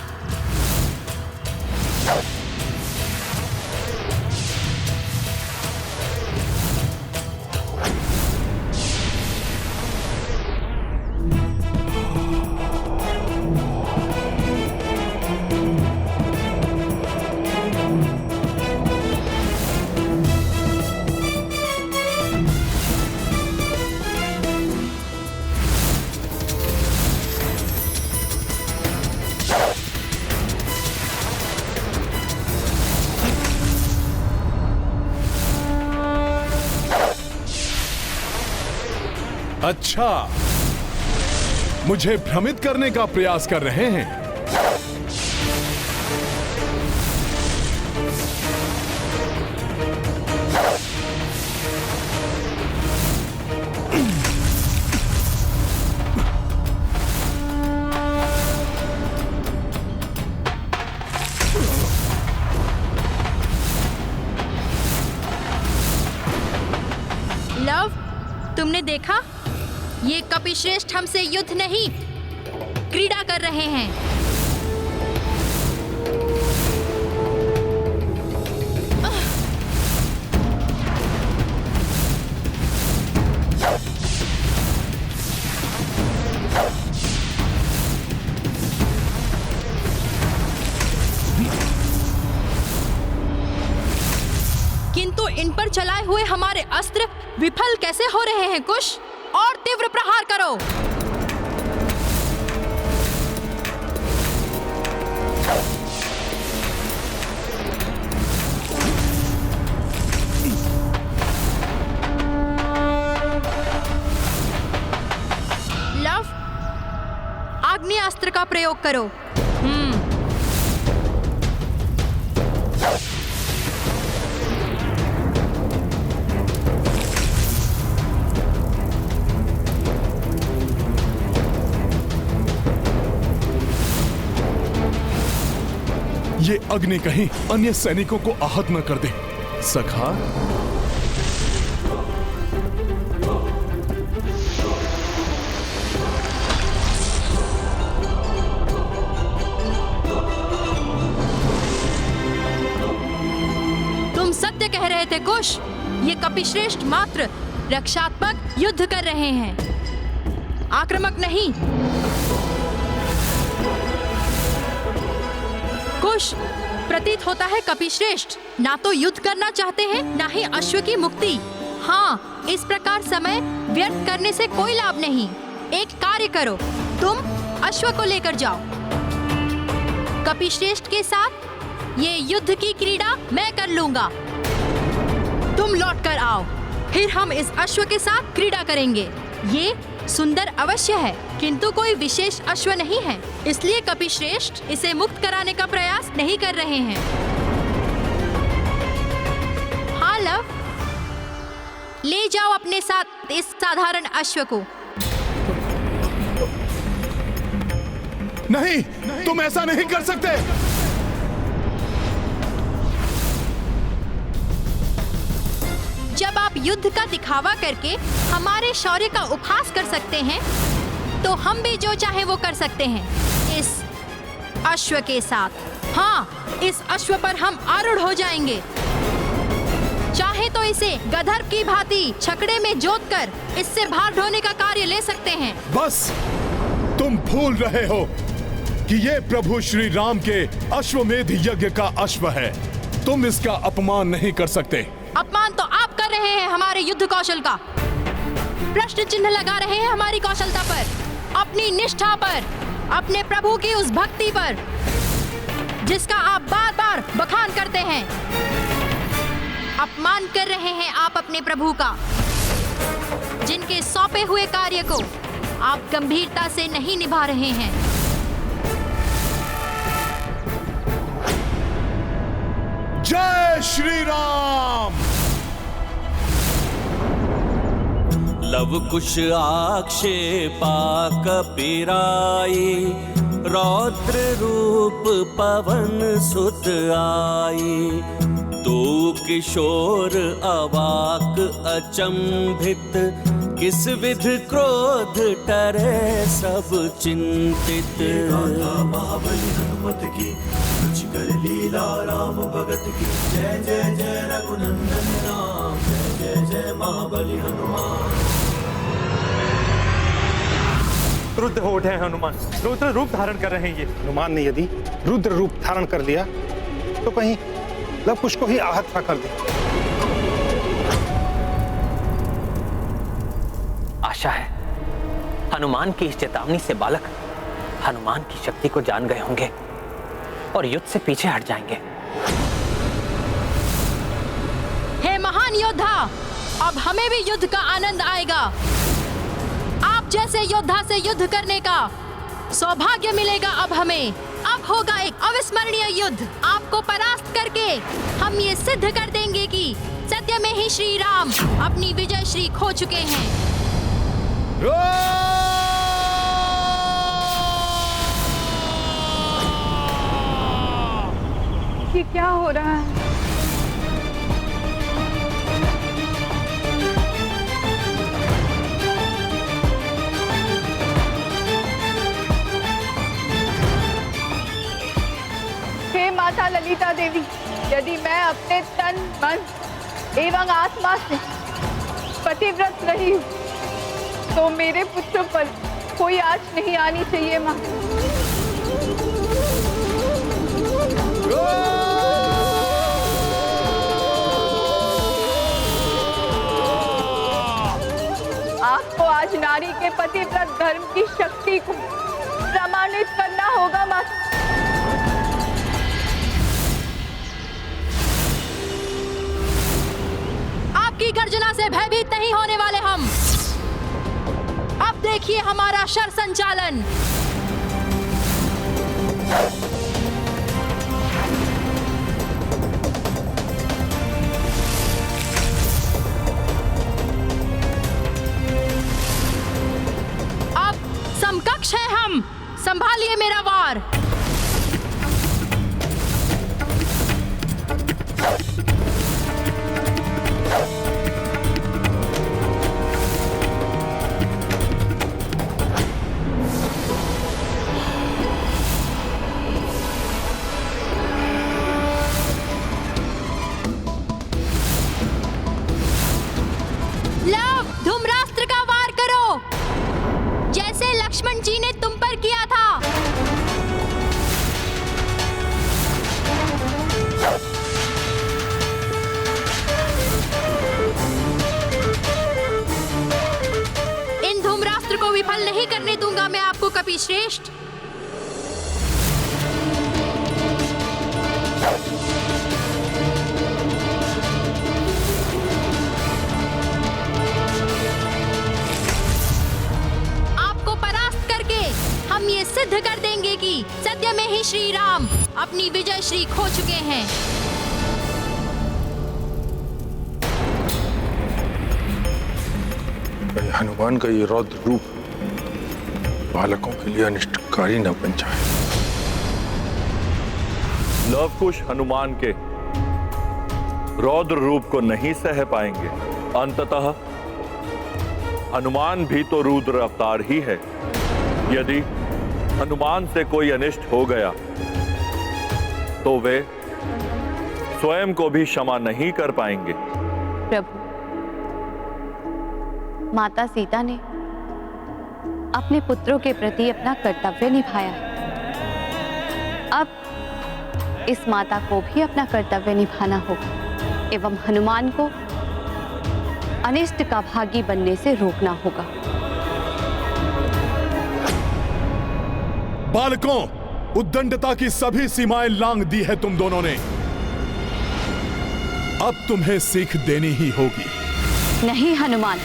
अच्छा, मुझे भ्रमित करने का प्रयास कर रहे हैं। लव, तुमने देखा? ये कपिश्रेष्ठ हमसे युद्ध नहीं, क्रीड़ा कर रहे हैं। किंतु इन पर चलाए हुए हमारे अस्त्र विफल कैसे हो रहे हैं कुश? और तीव्र प्रहार करो। लव, आग्नेयास्त्र का प्रयोग करो। ये अग्नि कहीं अन्य सैनिकों को आहत न कर दे। सखा, तुम सत्य कह रहे थे कुश। ये कपिश्रेष्ठ मात्र रक्षात्मक युद्ध कर रहे हैं, आक्रामक नहीं। कुश, प्रतीत होता है कपिश्रेष्ठ ना तो युद्ध करना चाहते हैं, ना ही अश्व की मुक्ति। हाँ, इस प्रकार समय व्यर्थ करने से कोई लाभ नहीं। एक कार्य करो, तुम अश्व को लेकर जाओ। कपिश्रेष्ठ के साथ ये युद्ध की क्रीड़ा मैं कर लूंगा। तुम लौट कर आओ, फिर हम इस अश्व के साथ क्रीड़ा करेंगे। ये सुंदर अवश्य है, किंतु कोई विशेष अश्व नहीं है, इसलिए कपिश्रेष्ठ इसे मुक्त कराने का प्रयास नहीं कर रहे हैं। हाँ लव, ले जाओ अपने साथ इस साधारण अश्व को। नहीं, तुम ऐसा नहीं कर सकते। जब आप युद्ध का दिखावा करके हमारे शौर्य का उपहास कर सकते हैं, तो हम भी जो चाहे वो कर सकते हैं इस अश्व के साथ। हाँ, इस अश्व पर हम आरूढ़ हो जाएंगे। चाहे तो इसे गधर्व की भांति छकड़े में जोतकर इससे भार ढोने का कार्य ले सकते हैं। बस, तुम भूल रहे हो कि ये प्रभु श्री राम के अश्वमेध यज्ञ का अश्व है। तुम इसका अपमान नहीं कर सकते। अपमान तो आप कर रहे हैं हमारे युद्ध कौशल का। प्रश्न चिन्ह लगा रहे हैं हमारी कौशलता पर, अपनी निष्ठा पर, अपने प्रभु की उस भक्ति पर जिसका आप बार बार बखान करते हैं। अपमान कर रहे हैं आप अपने प्रभु का, जिनके सौंपे हुए कार्य को आप गंभीरता से नहीं निभा रहे हैं। जय श्री राम। लव कुश आक्षेपा कपिराई, रौद्र रूप पवन सुत आई। तू किशोर अवाक अचंभित, किस विध क्रोध टरे सब चिंतित। गाथा महाबली हनुमत की, रुचिकर लीला राम भगत की। जय जय जय रघुनंदन राम, जय जय जय महाबली हनुमान। क्रुद्ध हो उठे हैं हनुमान, रुद्र रूप धारण कर रहे हैं ये। हनुमान ने यदि रुद्र रूप धारण कर लिया तो कहीं लव कुश को ही आहत न कर दे। आशा है हनुमान की इस चेतावनी से बालक हनुमान की शक्ति को जान गए होंगे और युद्ध से पीछे हट जाएंगे। हे महान योद्धा, अब हमें भी युद्ध का आनंद आएगा। आप जैसे योद्धा से युद्ध करने का सौभाग्य मिलेगा अब हमें। अब होगा एक अविस्मरणीय युद्ध। आपको परास्त करके हम ये सिद्ध कर देंगे कि सत्य में ही श्री राम अपनी विजय श्री खो चुके हैं। ये क्या हो रहा है? हे माता ललिता देवी, यदि मैं अपने तन मन एवं आत्मा से पतिव्रत रही हूँ तो मेरे पुत्र पर कोई आँच नहीं आनी चाहिए माँ। आपको आज नारी के पतिव्रत धर्म की शक्ति को प्रमाणित करना होगा माँ। आपकी गर्जना से भयभीत नहीं होने वाले हम। अब देखिए हमारा शर संचालन। अब समकक्ष है हम, संभालिए मेरा वार। धूम्रास्त्र का वार करो, जैसे लक्ष्मण जी ने तुम पर किया था। इन धूम्रास्त्र को विफल नहीं करने दूंगा मैं आपको कपिश्रेष्ठ। हम ये सिद्ध कर देंगे कि सत्य में ही श्री राम अपनी विजय श्री खो चुके हैं। हनुमान का ये रौद्र रूप बालकों के लिए अनिष्टकारी न बन जाए। लवकुश हनुमान के रौद्र रूप को नहीं सह पाएंगे। अंततः हनुमान भी तो रुद्र अवतार ही है। यदि हनुमान से कोई अनिष्ट हो गया तो वे स्वयं को भी क्षमा नहीं कर पाएंगे। प्रभु, माता सीता ने अपने पुत्रों के प्रति अपना कर्तव्य निभाया है। अब इस माता को भी अपना कर्तव्य निभाना होगा एवं हनुमान को अनिष्ट का भागी बनने से रोकना होगा। बालकों, उद्दंडता की सभी सीमाएं लांघ दी है तुम दोनों ने। अब तुम्हें सीख देनी ही होगी। नहीं हनुमान,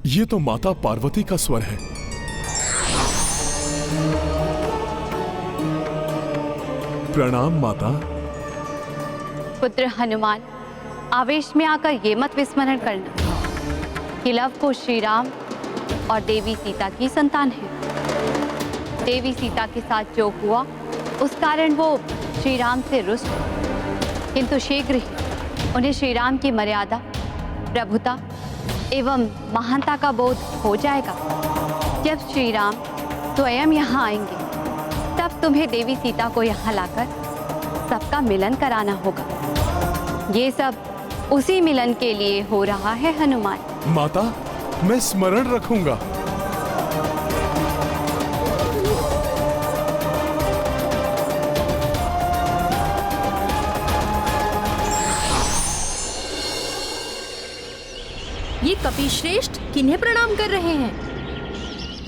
ये तो माता पार्वती का स्वर है। प्रणाम माता। पुत्र हनुमान, आवेश में आकर ये मत विस्मरण करना कि लव को श्री राम और देवी सीता की संतान है। देवी सीता के साथ जो हुआ उस कारण वो श्री राम से रुष्ट, किंतु शीघ्र ही उन्हें श्री राम की मर्यादा, प्रभुता एवं महानता का बोध हो जाएगा। जब श्री राम स्वयं यहाँ आएंगे तब तुम्हें देवी सीता को यहाँ लाकर सबका मिलन कराना होगा। ये सब उसी मिलन के लिए हो रहा है हनुमान। माता, मैं स्मरण रखूंगा। ये कपिश्रेष्ठ किन्हें प्रणाम कर रहे हैं?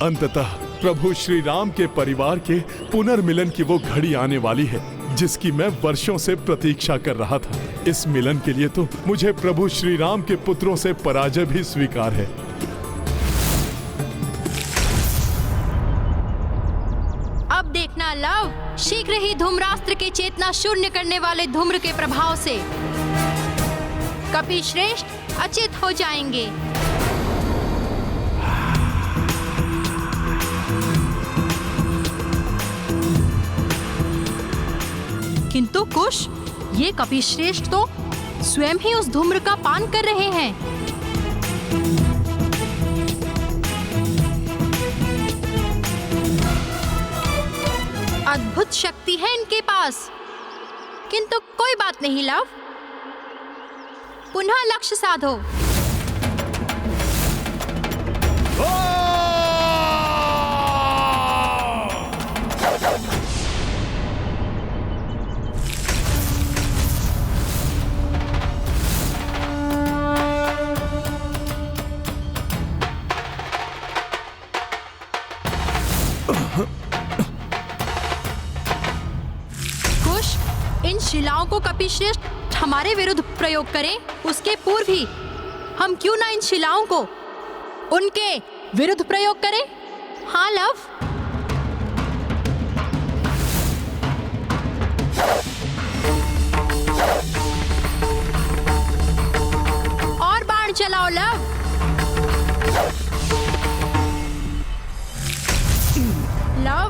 अंततः प्रभु श्री राम के परिवार के पुनर्मिलन की वो घड़ी आने वाली है जिसकी मैं वर्षों से प्रतीक्षा कर रहा था। इस मिलन के लिए तो मुझे प्रभु श्री राम के पुत्रों से पराजय भी स्वीकार है। अब देखना लव, शीघ्र ही धूम्रास्त्र के चेतना शून्य करने वाले धूम्र के प्रभाव से कपिश्रेष्ठ अचेत हो जाएंगे। किंतु कुश, ये कपिश्रेष्ठ तो स्वयं ही उस धूम्र का पान कर रहे हैं। अद्भुत शक्ति है इनके पास। किंतु कोई बात नहीं लव, पुनः लक्ष्य साधो। कुश, इन शिलाओं को कपिश्रेष्ठ हमारे विरुद्ध प्रयोग करें, उसके पूर्व ही हम क्यों ना इन शिलाओं को उनके विरुद्ध प्रयोग करें? हाँ लव। और बाण चलाओ लव। लव,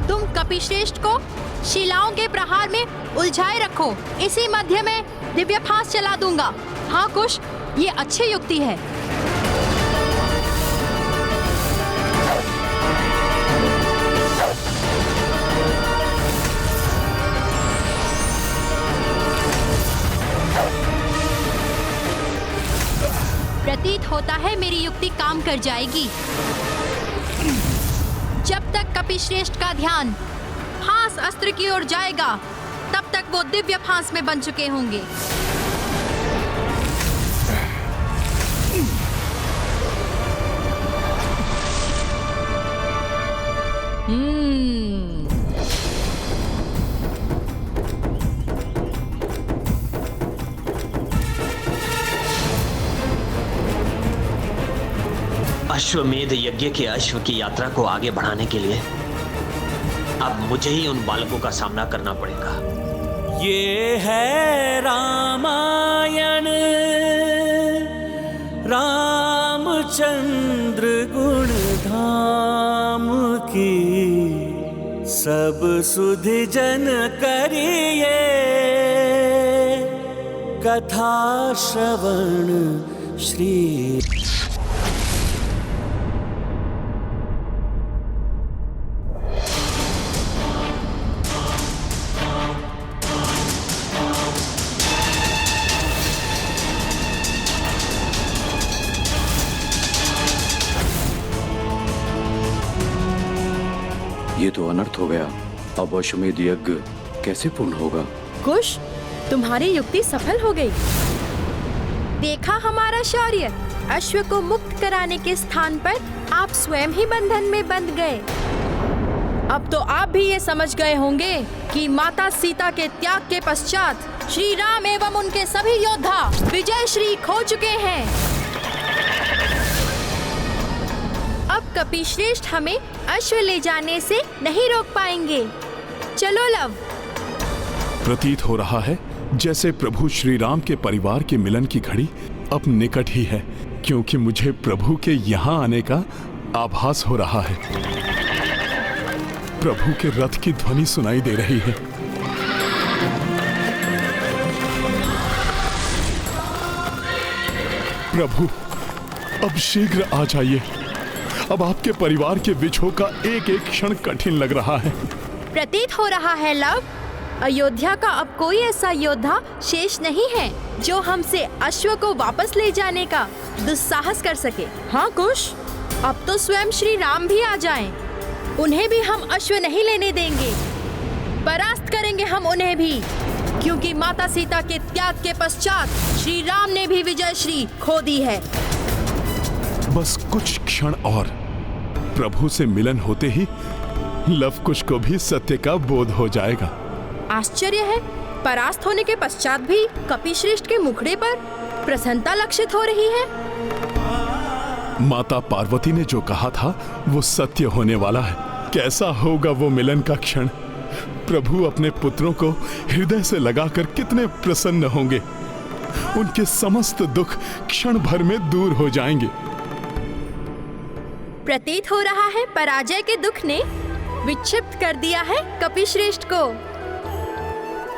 तुम कपिश्रेष्ठ को शिलाओं के प्रहार में उलझाए रखो। इसी मध्य में दिव्य फांस चला दूंगा। हाँ कुश, ये अच्छी युक्ति है। प्रतीत होता है मेरी युक्ति काम कर जाएगी। जब तक कपिश्रेष्ठ का ध्यान फांस अस्त्र की ओर जाएगा तब तक वो दिव्य फांस में बन चुके होंगे। अश्वमेध यज्ञ के अश्व की यात्रा को आगे बढ़ाने के लिए अब मुझे ही उन बालकों का सामना करना पड़ेगा। ये है रामायण, रामचंद्र गुण धाम की, सब सुधि जन करिए कथा श्रवण श्री। ये तो अनर्थ हो गया। अब अश्वमेध यज्ञ कैसे पूर्ण होगा? कुश, तुम्हारी युक्ति सफल हो गई। देखा हमारा शौर्य। अश्व को मुक्त कराने के स्थान पर आप स्वयं ही बंधन में बंध गए। अब तो आप भी ये समझ गए होंगे कि माता सीता के त्याग के पश्चात श्री राम एवं उनके सभी योद्धा विजयश्री खो चुके हैं। अब कपिश्रेष्ठ हमें अश्व ले जाने से नहीं रोक पाएंगे। चलो लव। प्रतीत हो रहा है जैसे प्रभु श्री राम के परिवार के मिलन की घड़ी अब निकट ही है। क्योंकि मुझे प्रभु के यहां आने का आभास हो रहा है। प्रभु के रथ की ध्वनि सुनाई दे रही है। प्रभु, अब शीघ्र आ जाइए। अब आपके परिवार के विछोह का एक एक क्षण कठिन लग रहा है। प्रतीत हो रहा है लव, अयोध्या का अब कोई ऐसा योद्धा शेष नहीं है जो हमसे अश्व को वापस ले जाने का दुस्साहस कर सके। हाँ कुश, अब तो स्वयं श्री राम भी आ जाएं। उन्हें भी हम अश्व नहीं लेने देंगे। परास्त करेंगे हम उन्हें भी, क्योंकि माता सीता के त्याग के पश्चात श्री राम ने भी विजयश्री खो दी है। बस कुछ क्षण और, प्रभु से मिलन होते ही लव कुश को भी सत्य का बोध हो जाएगा। आश्चर्य है, परास्त होने के पश्चात भी कपिश्रेष्ठ के मुखड़े पर प्रसन्नता लक्षित हो रही है। माता पार्वती ने जो कहा था वो सत्य होने वाला है। कैसा होगा वो मिलन का क्षण। प्रभु अपने पुत्रों को हृदय से लगाकर कितने प्रसन्न होंगे। उनके समस्त दुख क्षण भर में दूर हो जाएंगे। प्रतीत हो रहा है पराजय के दुख ने विक्षिप्त कर दिया है कपिश्रेष्ठ को,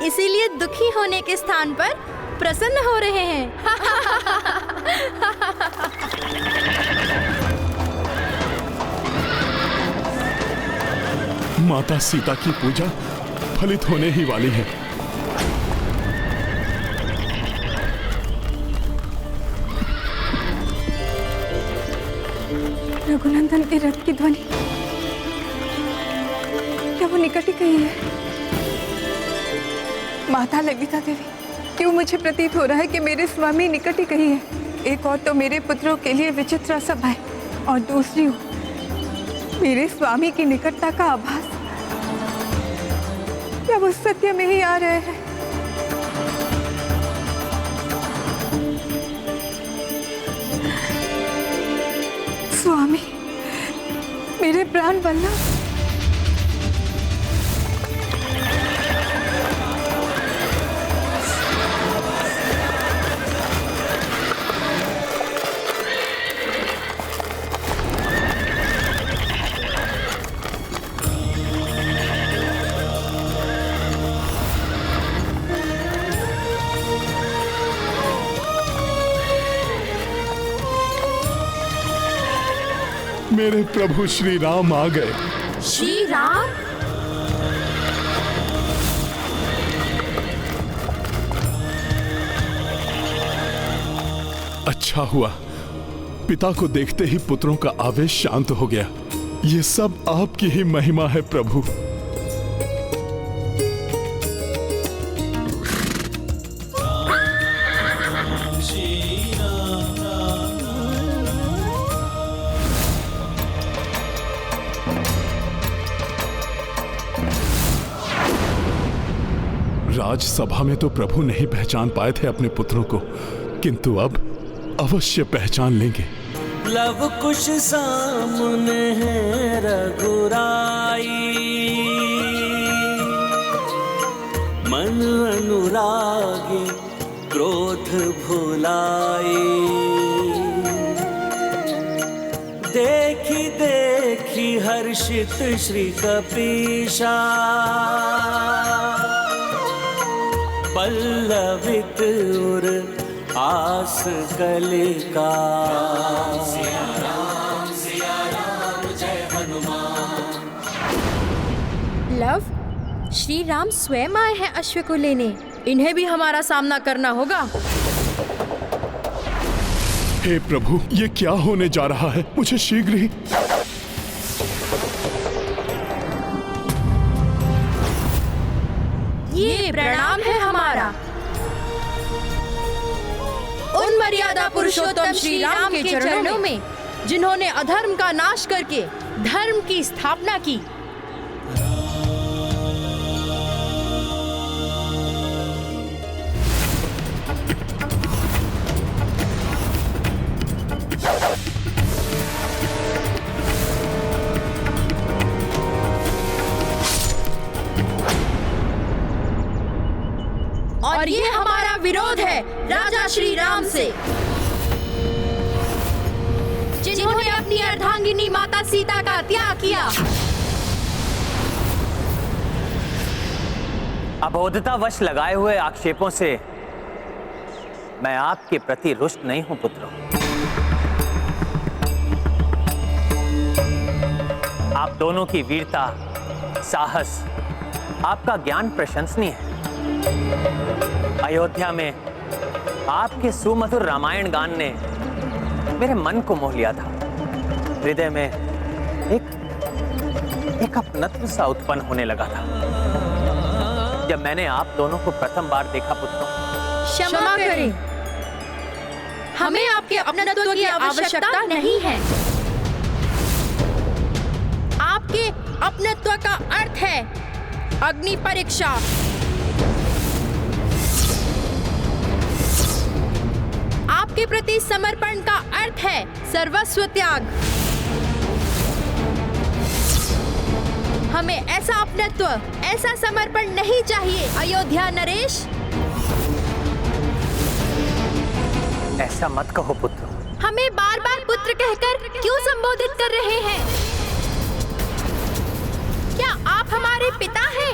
इसीलिए दुखी होने के स्थान पर प्रसन्न हो रहे हैं। माता सीता की पूजा फलित होने ही वाली है। रघुनंदन के रथ की ध्वनि, क्या वो निकट ही कहीं है? माता ललिता देवी, क्यों मुझे प्रतीत हो रहा है कि मेरे स्वामी निकट ही कहीं है? एक और तो मेरे पुत्रों के लिए विचित्र सभा है, और दूसरी ओर मेरे स्वामी की निकटता का आभास। क्या वो सत्य में ही आ रहे हैं? स्वामी, मेरे प्राण वल्लभ, मेरे प्रभु श्री राम आ गए। श्री राम? अच्छा हुआ, पिता को देखते ही पुत्रों का आवेश शांत हो गया। ये सब आपकी ही महिमा है प्रभु। राजसभा में तो प्रभु नहीं पहचान पाए थे अपने पुत्रों को, किंतु अब अवश्य पहचान लेंगे। लव कुश सामने है रघुराई, मन अनुरागी क्रोध भुलाई। देखी देखी हर्षित श्री कपीशा, पल्लवित उर आस कलिका। सिया राम जय हनुमान। लव, श्री राम स्वयं आए हैं अश्व को लेने। इन्हें भी हमारा सामना करना होगा। हे प्रभु, ये क्या होने जा रहा है? मुझे शीघ्र ही ये प्रणाम है हमारा उन मर्यादा पुरुषोत्तम श्री राम के चरणों में, जिन्होंने अधर्म का नाश करके धर्म की स्थापना की। और ये हमारा विरोध है राजा श्री राम से। जिन्होंने अपनी अर्धांगिनी माता सीता का त्याग किया। अबोधतावश लगाए हुए आक्षेपों से मैं आपके प्रति रुष्ट नहीं हूं पुत्रों। आप दोनों की वीरता, साहस, आपका ज्ञान प्रशंसनीय है। अयोध्या में आपके सुमधुर रामायण गान ने मेरे मन को मोह लिया था। हृदय में एक अपनत्व सा उत्पन्न होने लगा था जब मैंने आप दोनों को प्रथम बार देखा पुत्रों। क्षमा करें, हमें आपके अपनत्व की आवश्यकता नहीं है। आपके अपनत्व का अर्थ है अग्नि परीक्षा। आपके प्रति समर्पण का अर्थ है सर्वस्व त्याग। हमें ऐसा अपनत्व, ऐसा समर्पण नहीं चाहिए अयोध्या नरेश। ऐसा मत कहो पुत्र। हमें बार बार पुत्र कहकर क्यों संबोधित कर रहे हैं? क्या आप हमारे पिता हैं?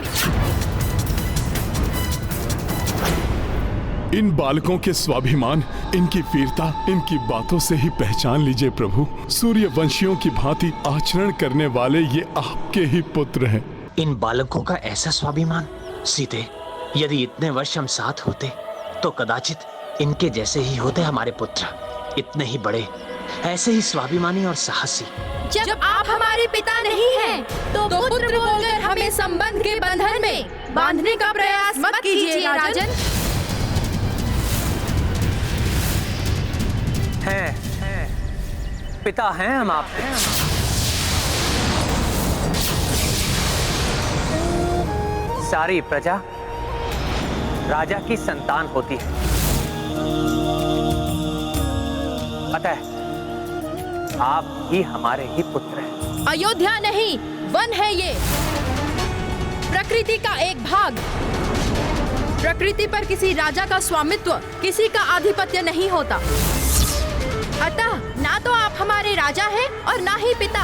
इन बालकों के स्वाभिमान, इनकी वीरता, इनकी बातों से ही पहचान लीजिए प्रभु। सूर्यवंशियों की भांति आचरण करने वाले ये आपके ही पुत्र हैं। इन बालकों का ऐसा स्वाभिमान, सीते, यदि इतने वर्ष हम साथ होते तो कदाचित इनके जैसे ही होते हमारे पुत्र। इतने ही बड़े, ऐसे ही स्वाभिमानी और साहसी। जब आप हमारे पिता नहीं हैं, तो पुत्र बोलकर हमें संबंध के बंधन में बांधने का प्रयास मत कीजिए राजन। हैं, पिता हैं हम आपके। सारी प्रजा राजा की संतान होती है, अतः आप ही हमारे ही पुत्र हैं। अयोध्या नहीं, वन है ये, प्रकृति का एक भाग। प्रकृति पर किसी राजा का स्वामित्व, किसी का आधिपत्य नहीं होता। अतः ना तो आप हमारे राजा हैं और ना ही पिता।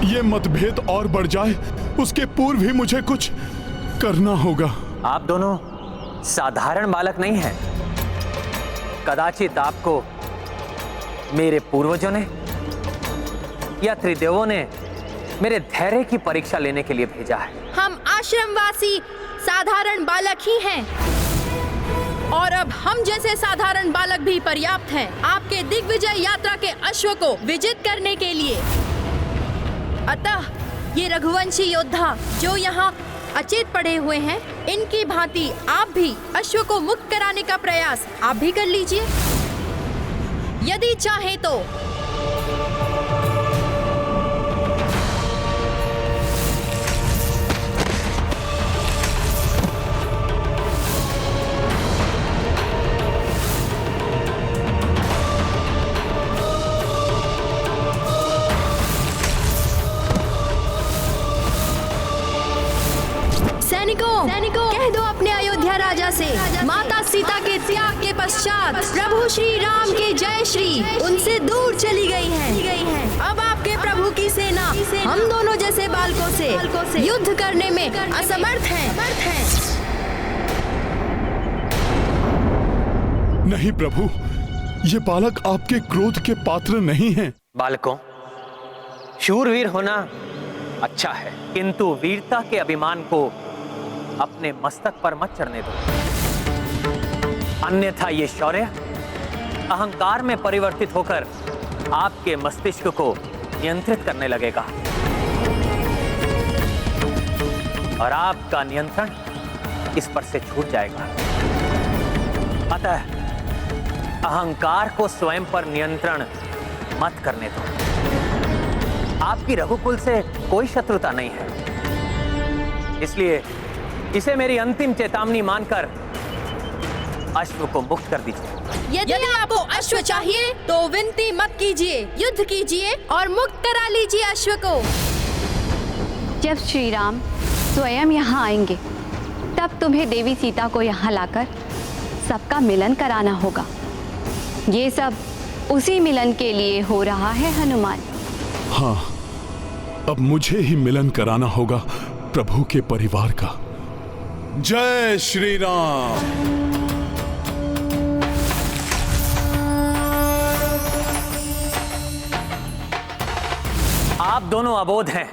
ये मतभेद और बढ़ जाए उसके पूर्व ही मुझे कुछ करना होगा। आप दोनों साधारण बालक नहीं हैं। कदाचित आपको मेरे पूर्वजों ने या त्रिदेवों ने मेरे धैर्य की परीक्षा लेने के लिए भेजा है। हम आश्रमवासी साधारण बालक ही हैं, और अब हम जैसे साधारण बालक भी पर्याप्त हैं आपके दिग्विजय यात्रा के अश्व को विजित करने के लिए। अतः ये रघुवंशी योद्धा जो यहाँ अचेत पड़े हुए हैं, इनकी भांति आप भी अश्व को मुक्त कराने का प्रयास आप भी कर लीजिए, यदि चाहे तो। सैनिकों, कह दो अपने अयोध्या राजा से, माता सीता के त्याग के पश्चात प्रभु श्री राम की जय श्री उनसे दूर चली गई है। अब आपके प्रभु की सेना हम दोनों जैसे बालकों से युद्ध करने में असमर्थ है। नहीं प्रभु, ये बालक आपके क्रोध के पात्र नहीं हैं। बालकों, शूरवीर होना अच्छा है, किंतु वीरता के अभिमान को अपने मस्तक पर मत चढ़ने दो, अन्यथा ये शौर्य अहंकार में परिवर्तित होकर आपके मस्तिष्क को नियंत्रित करने लगेगा और आपका नियंत्रण इस पर से छूट जाएगा। अतः अहंकार को स्वयं पर नियंत्रण मत करने दो। आपकी रघुकुल से कोई शत्रुता नहीं है, इसलिए इसे मेरी अंतिम चेतावनी मानकर अश्व को मुक्त कर दीजिए। यदि आपको अश्व चाहिए तो विनती मत कीजिए, युद्ध कीजिए और मुक्त करा लीजिए अश्व को। जब श्री राम स्वयं यहाँ आएंगे तब तुम्हें देवी सीता को यहाँ लाकर सबका मिलन कराना होगा। ये सब उसी मिलन के लिए हो रहा है हनुमान। हाँ, अब मुझे ही मिलन कराना होगा प्रभु के परिवार का। जय श्री राम। आप दोनों अबोध हैं,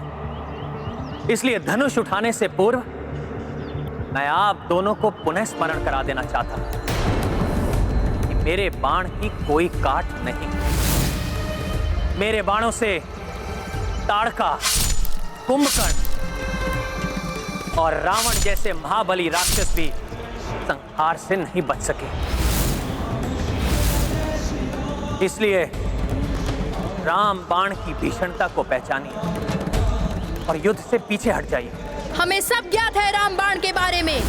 इसलिए धनुष उठाने से पूर्व मैं आप दोनों को पुनः स्मरण करा देना चाहता हूं कि मेरे बाण की कोई काट नहीं। मेरे बाणों से ताड़का, कुंभकर्ण और रावण जैसे महाबली राक्षस भी संहार से नहीं बच सके। इसलिए राम बाण की भीषणता को पहचानिए और युद्ध से पीछे हट जाइए। हमें सब ज्ञात है राम बाण के बारे में,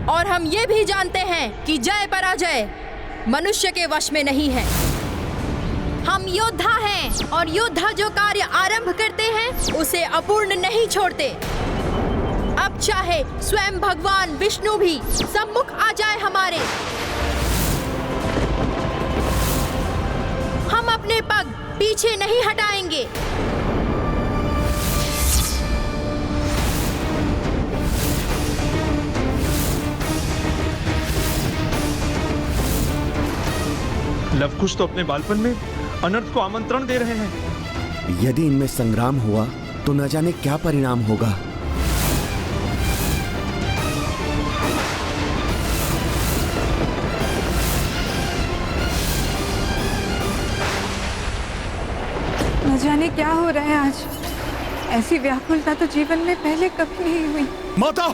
और हम ये भी जानते हैं कि जय पराजय मनुष्य के वश में नहीं है। हम योद्धा हैं और योद्धा जो कार्य आरंभ करते हैं उसे अपूर्ण नहीं छोड़ते। अब चाहे स्वयं भगवान विष्णु भी सम्मुख आ जाए हमारे, हम अपने पग पीछे नहीं हटाएंगे। लवकुश तो अपने बालपन में अनर्थ को आमंत्रण दे रहे हैं। यदि इनमें संग्राम हुआ तो न जाने क्या परिणाम होगा। न जाने क्या हो रहा है आज। ऐसी व्याकुलता तो जीवन में पहले कभी नहीं हुई। माता,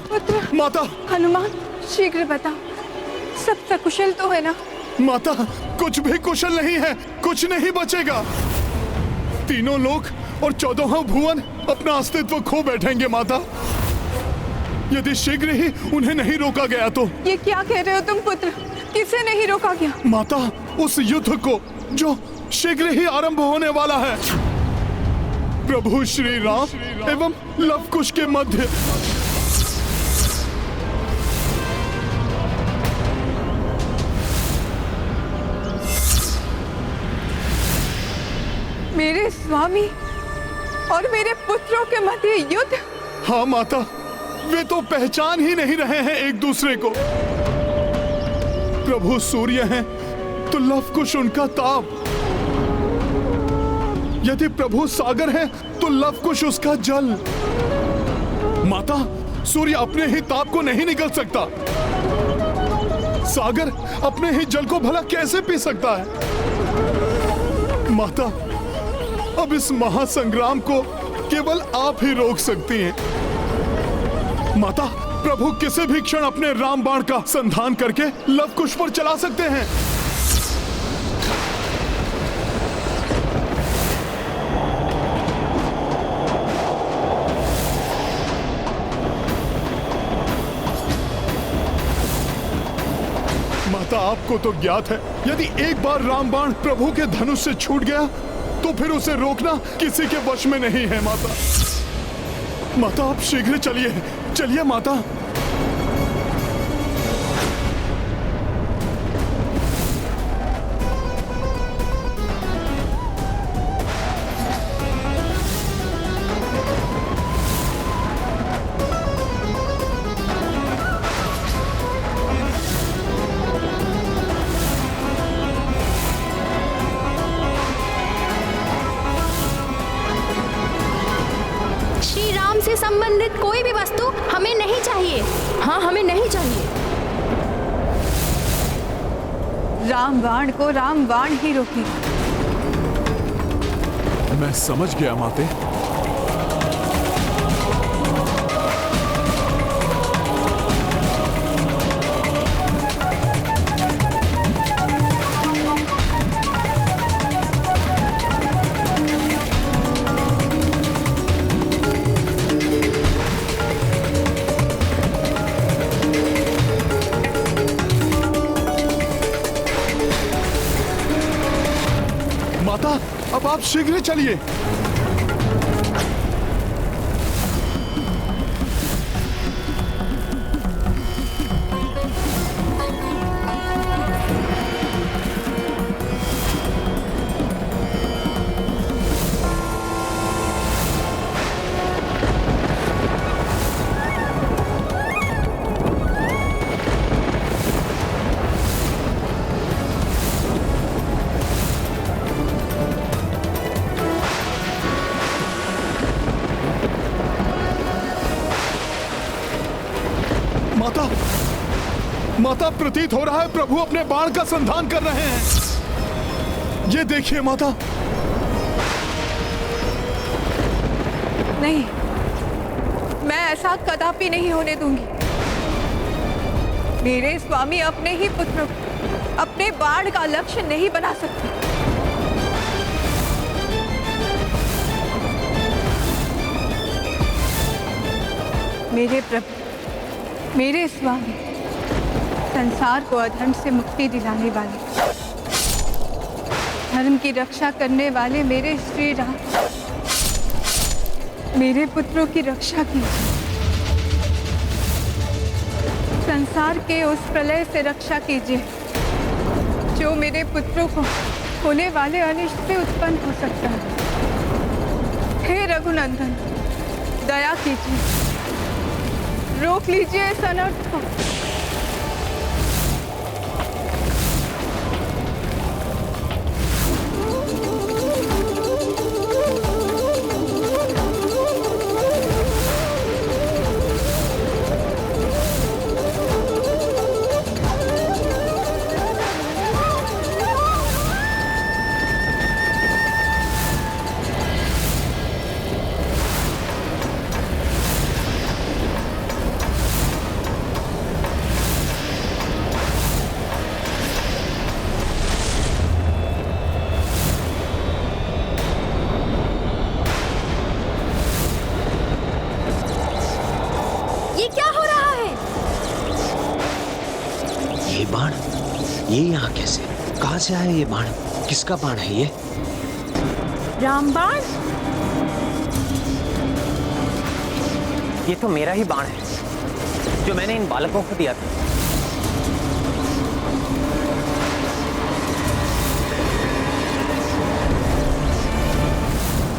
माता, हनुमान शीघ्र बताओ, सब सकुशल तो है ना? माता, कुछ भी कुशल नहीं है, कुछ नहीं बचेगा। तीनों लोक और 14 भुवन अपना अस्तित्व खो बैठेंगे माता, यदि शीघ्र ही उन्हें नहीं रोका गया तो। ये क्या कह रहे हो तुम पुत्र? किसे नहीं रोका गया? माता, उस युद्ध को जो शीघ्र ही आरंभ होने वाला है प्रभु श्री राम एवं लवकुश के मध्य। मेरे स्वामी और मेरे पुत्रों के मध्य युद्ध? हाँ माता, वे तो पहचान ही नहीं रहे हैं एक दूसरे को। प्रभु सूर्य हैं तो लवकुश उनका ताप, यदि प्रभु सागर है तो लवकुश उसका जल। माता, सूर्य अपने ही ताप को नहीं निकल सकता, सागर अपने ही जल को भला कैसे पी सकता है? माता, अब इस महासंग्राम को केवल आप ही रोक सकती हैं। माता, प्रभु किसी भी क्षण अपने राम बाण का संधान करके लवकुश पर चला सकते हैं। माता, आपको तो ज्ञात है, यदि एक बार राम बाण प्रभु के धनुष से छूट गया तो फिर उसे रोकना किसी के वश में नहीं है। माता, माता आप शीघ्र चलिए, चलिए माता। से संबंधित कोई भी वस्तु हमें नहीं चाहिए। हाँ, हमें नहीं चाहिए। राम बाण को राम बाण ही रोकेगा। मैं समझ गया माते। अब आप शीघ्र चलिए। माता, माता प्रतीत हो रहा है प्रभु अपने बाण का संधान कर रहे हैं। ये देखिए माता। नहीं, मैं ऐसा कदापि नहीं होने दूंगी। मेरे स्वामी अपने ही पुत्र को अपने बाण का लक्ष्य नहीं बना सकते। मेरे प्रभु, मेरे स्वामी संसार को अधर्म से मुक्ति दिलाने वाले, धर्म की रक्षा करने वाले मेरे श्री राम, मेरे पुत्रों की रक्षा कीजिए। संसार के उस प्रलय से रक्षा कीजिए जो मेरे पुत्रों को होने वाले अनिष्ट से उत्पन्न हो सकता है। हे रघुनंदन, दया कीजिए, रोक लीजिए इस अनर्थ को। ये यहाँ कैसे? कहाँ से आया ये बाण? किसका बाण है ये? रामबाण? ये तो मेरा ही बाण है जो मैंने इन बालकों को दिया था।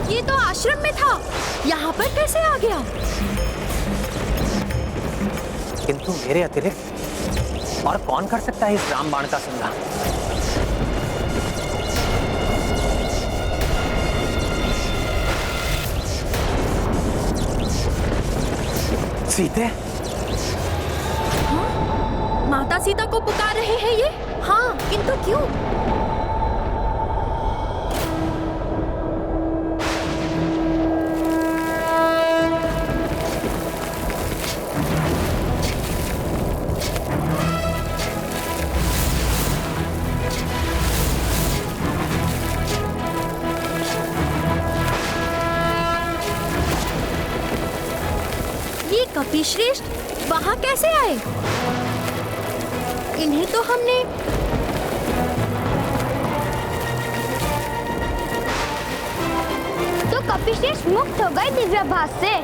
ये तो आश्रम में था, यहाँ पर कैसे आ गया? किंतु मेरे अतिरिक्त और कौन कर सकता है इस रामबाण का संधान? सीते? हाँ? माता सीता को पुकार रहे हैं ये? हाँ, किंतु क्यों? कपिश्रेष्ठ वहां कैसे आए? इन्हें तो हमने तो कपिश्रेष्ठ मुक्त हो गए दिव्याभास से।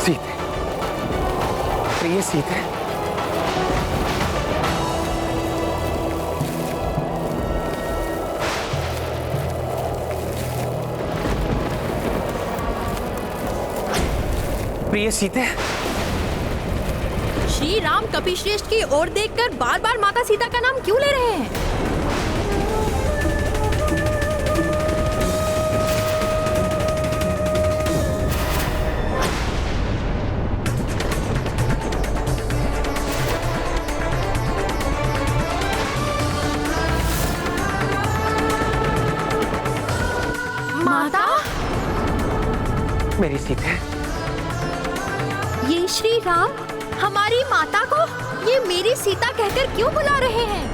सीते, प्रिय सीते, प्रिय सीते। श्री राम कपिश्रेष्ठ की ओर देखकर बार बार माता सीता का नाम क्यों ले रहे हैं? माता? मेरी सीते, ये श्री राम हमारी माता को ये मेरी सीता कहकर क्यों बुला रहे हैं?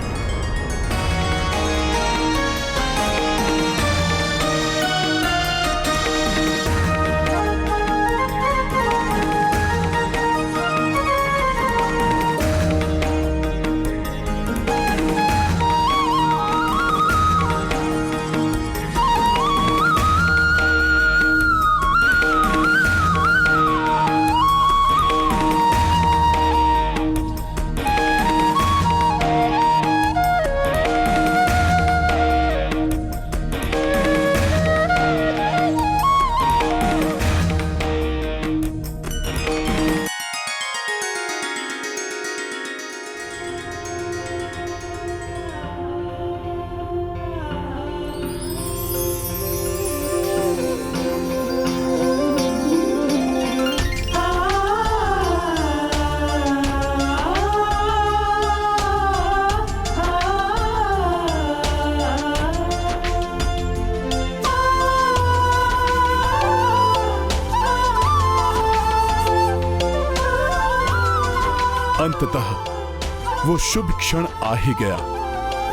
अंततः वो शुभ क्षण आ ही गया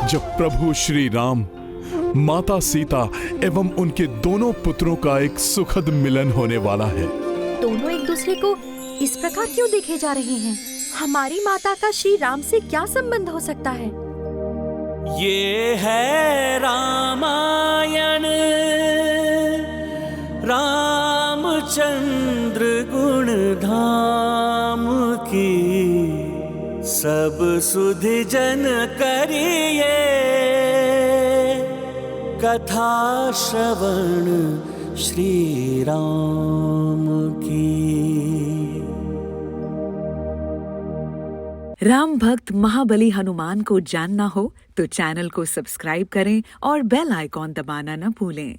जब प्रभु श्री राम, माता सीता एवं उनके दोनों पुत्रों का एक सुखद मिलन होने वाला है। दोनों एक दूसरे को इस प्रकार क्यों देखे जा रहे हैं? हमारी माता का श्री राम से क्या संबंध हो सकता है? ये है रामायण, रामचंद्र गुण धाम की, सब सुधि जन करिए कथा श्रवण श्री राम की। राम भक्त महाबली हनुमान को जानना हो तो चैनल को सब्सक्राइब करें और बेल आइकॉन दबाना न भूलें।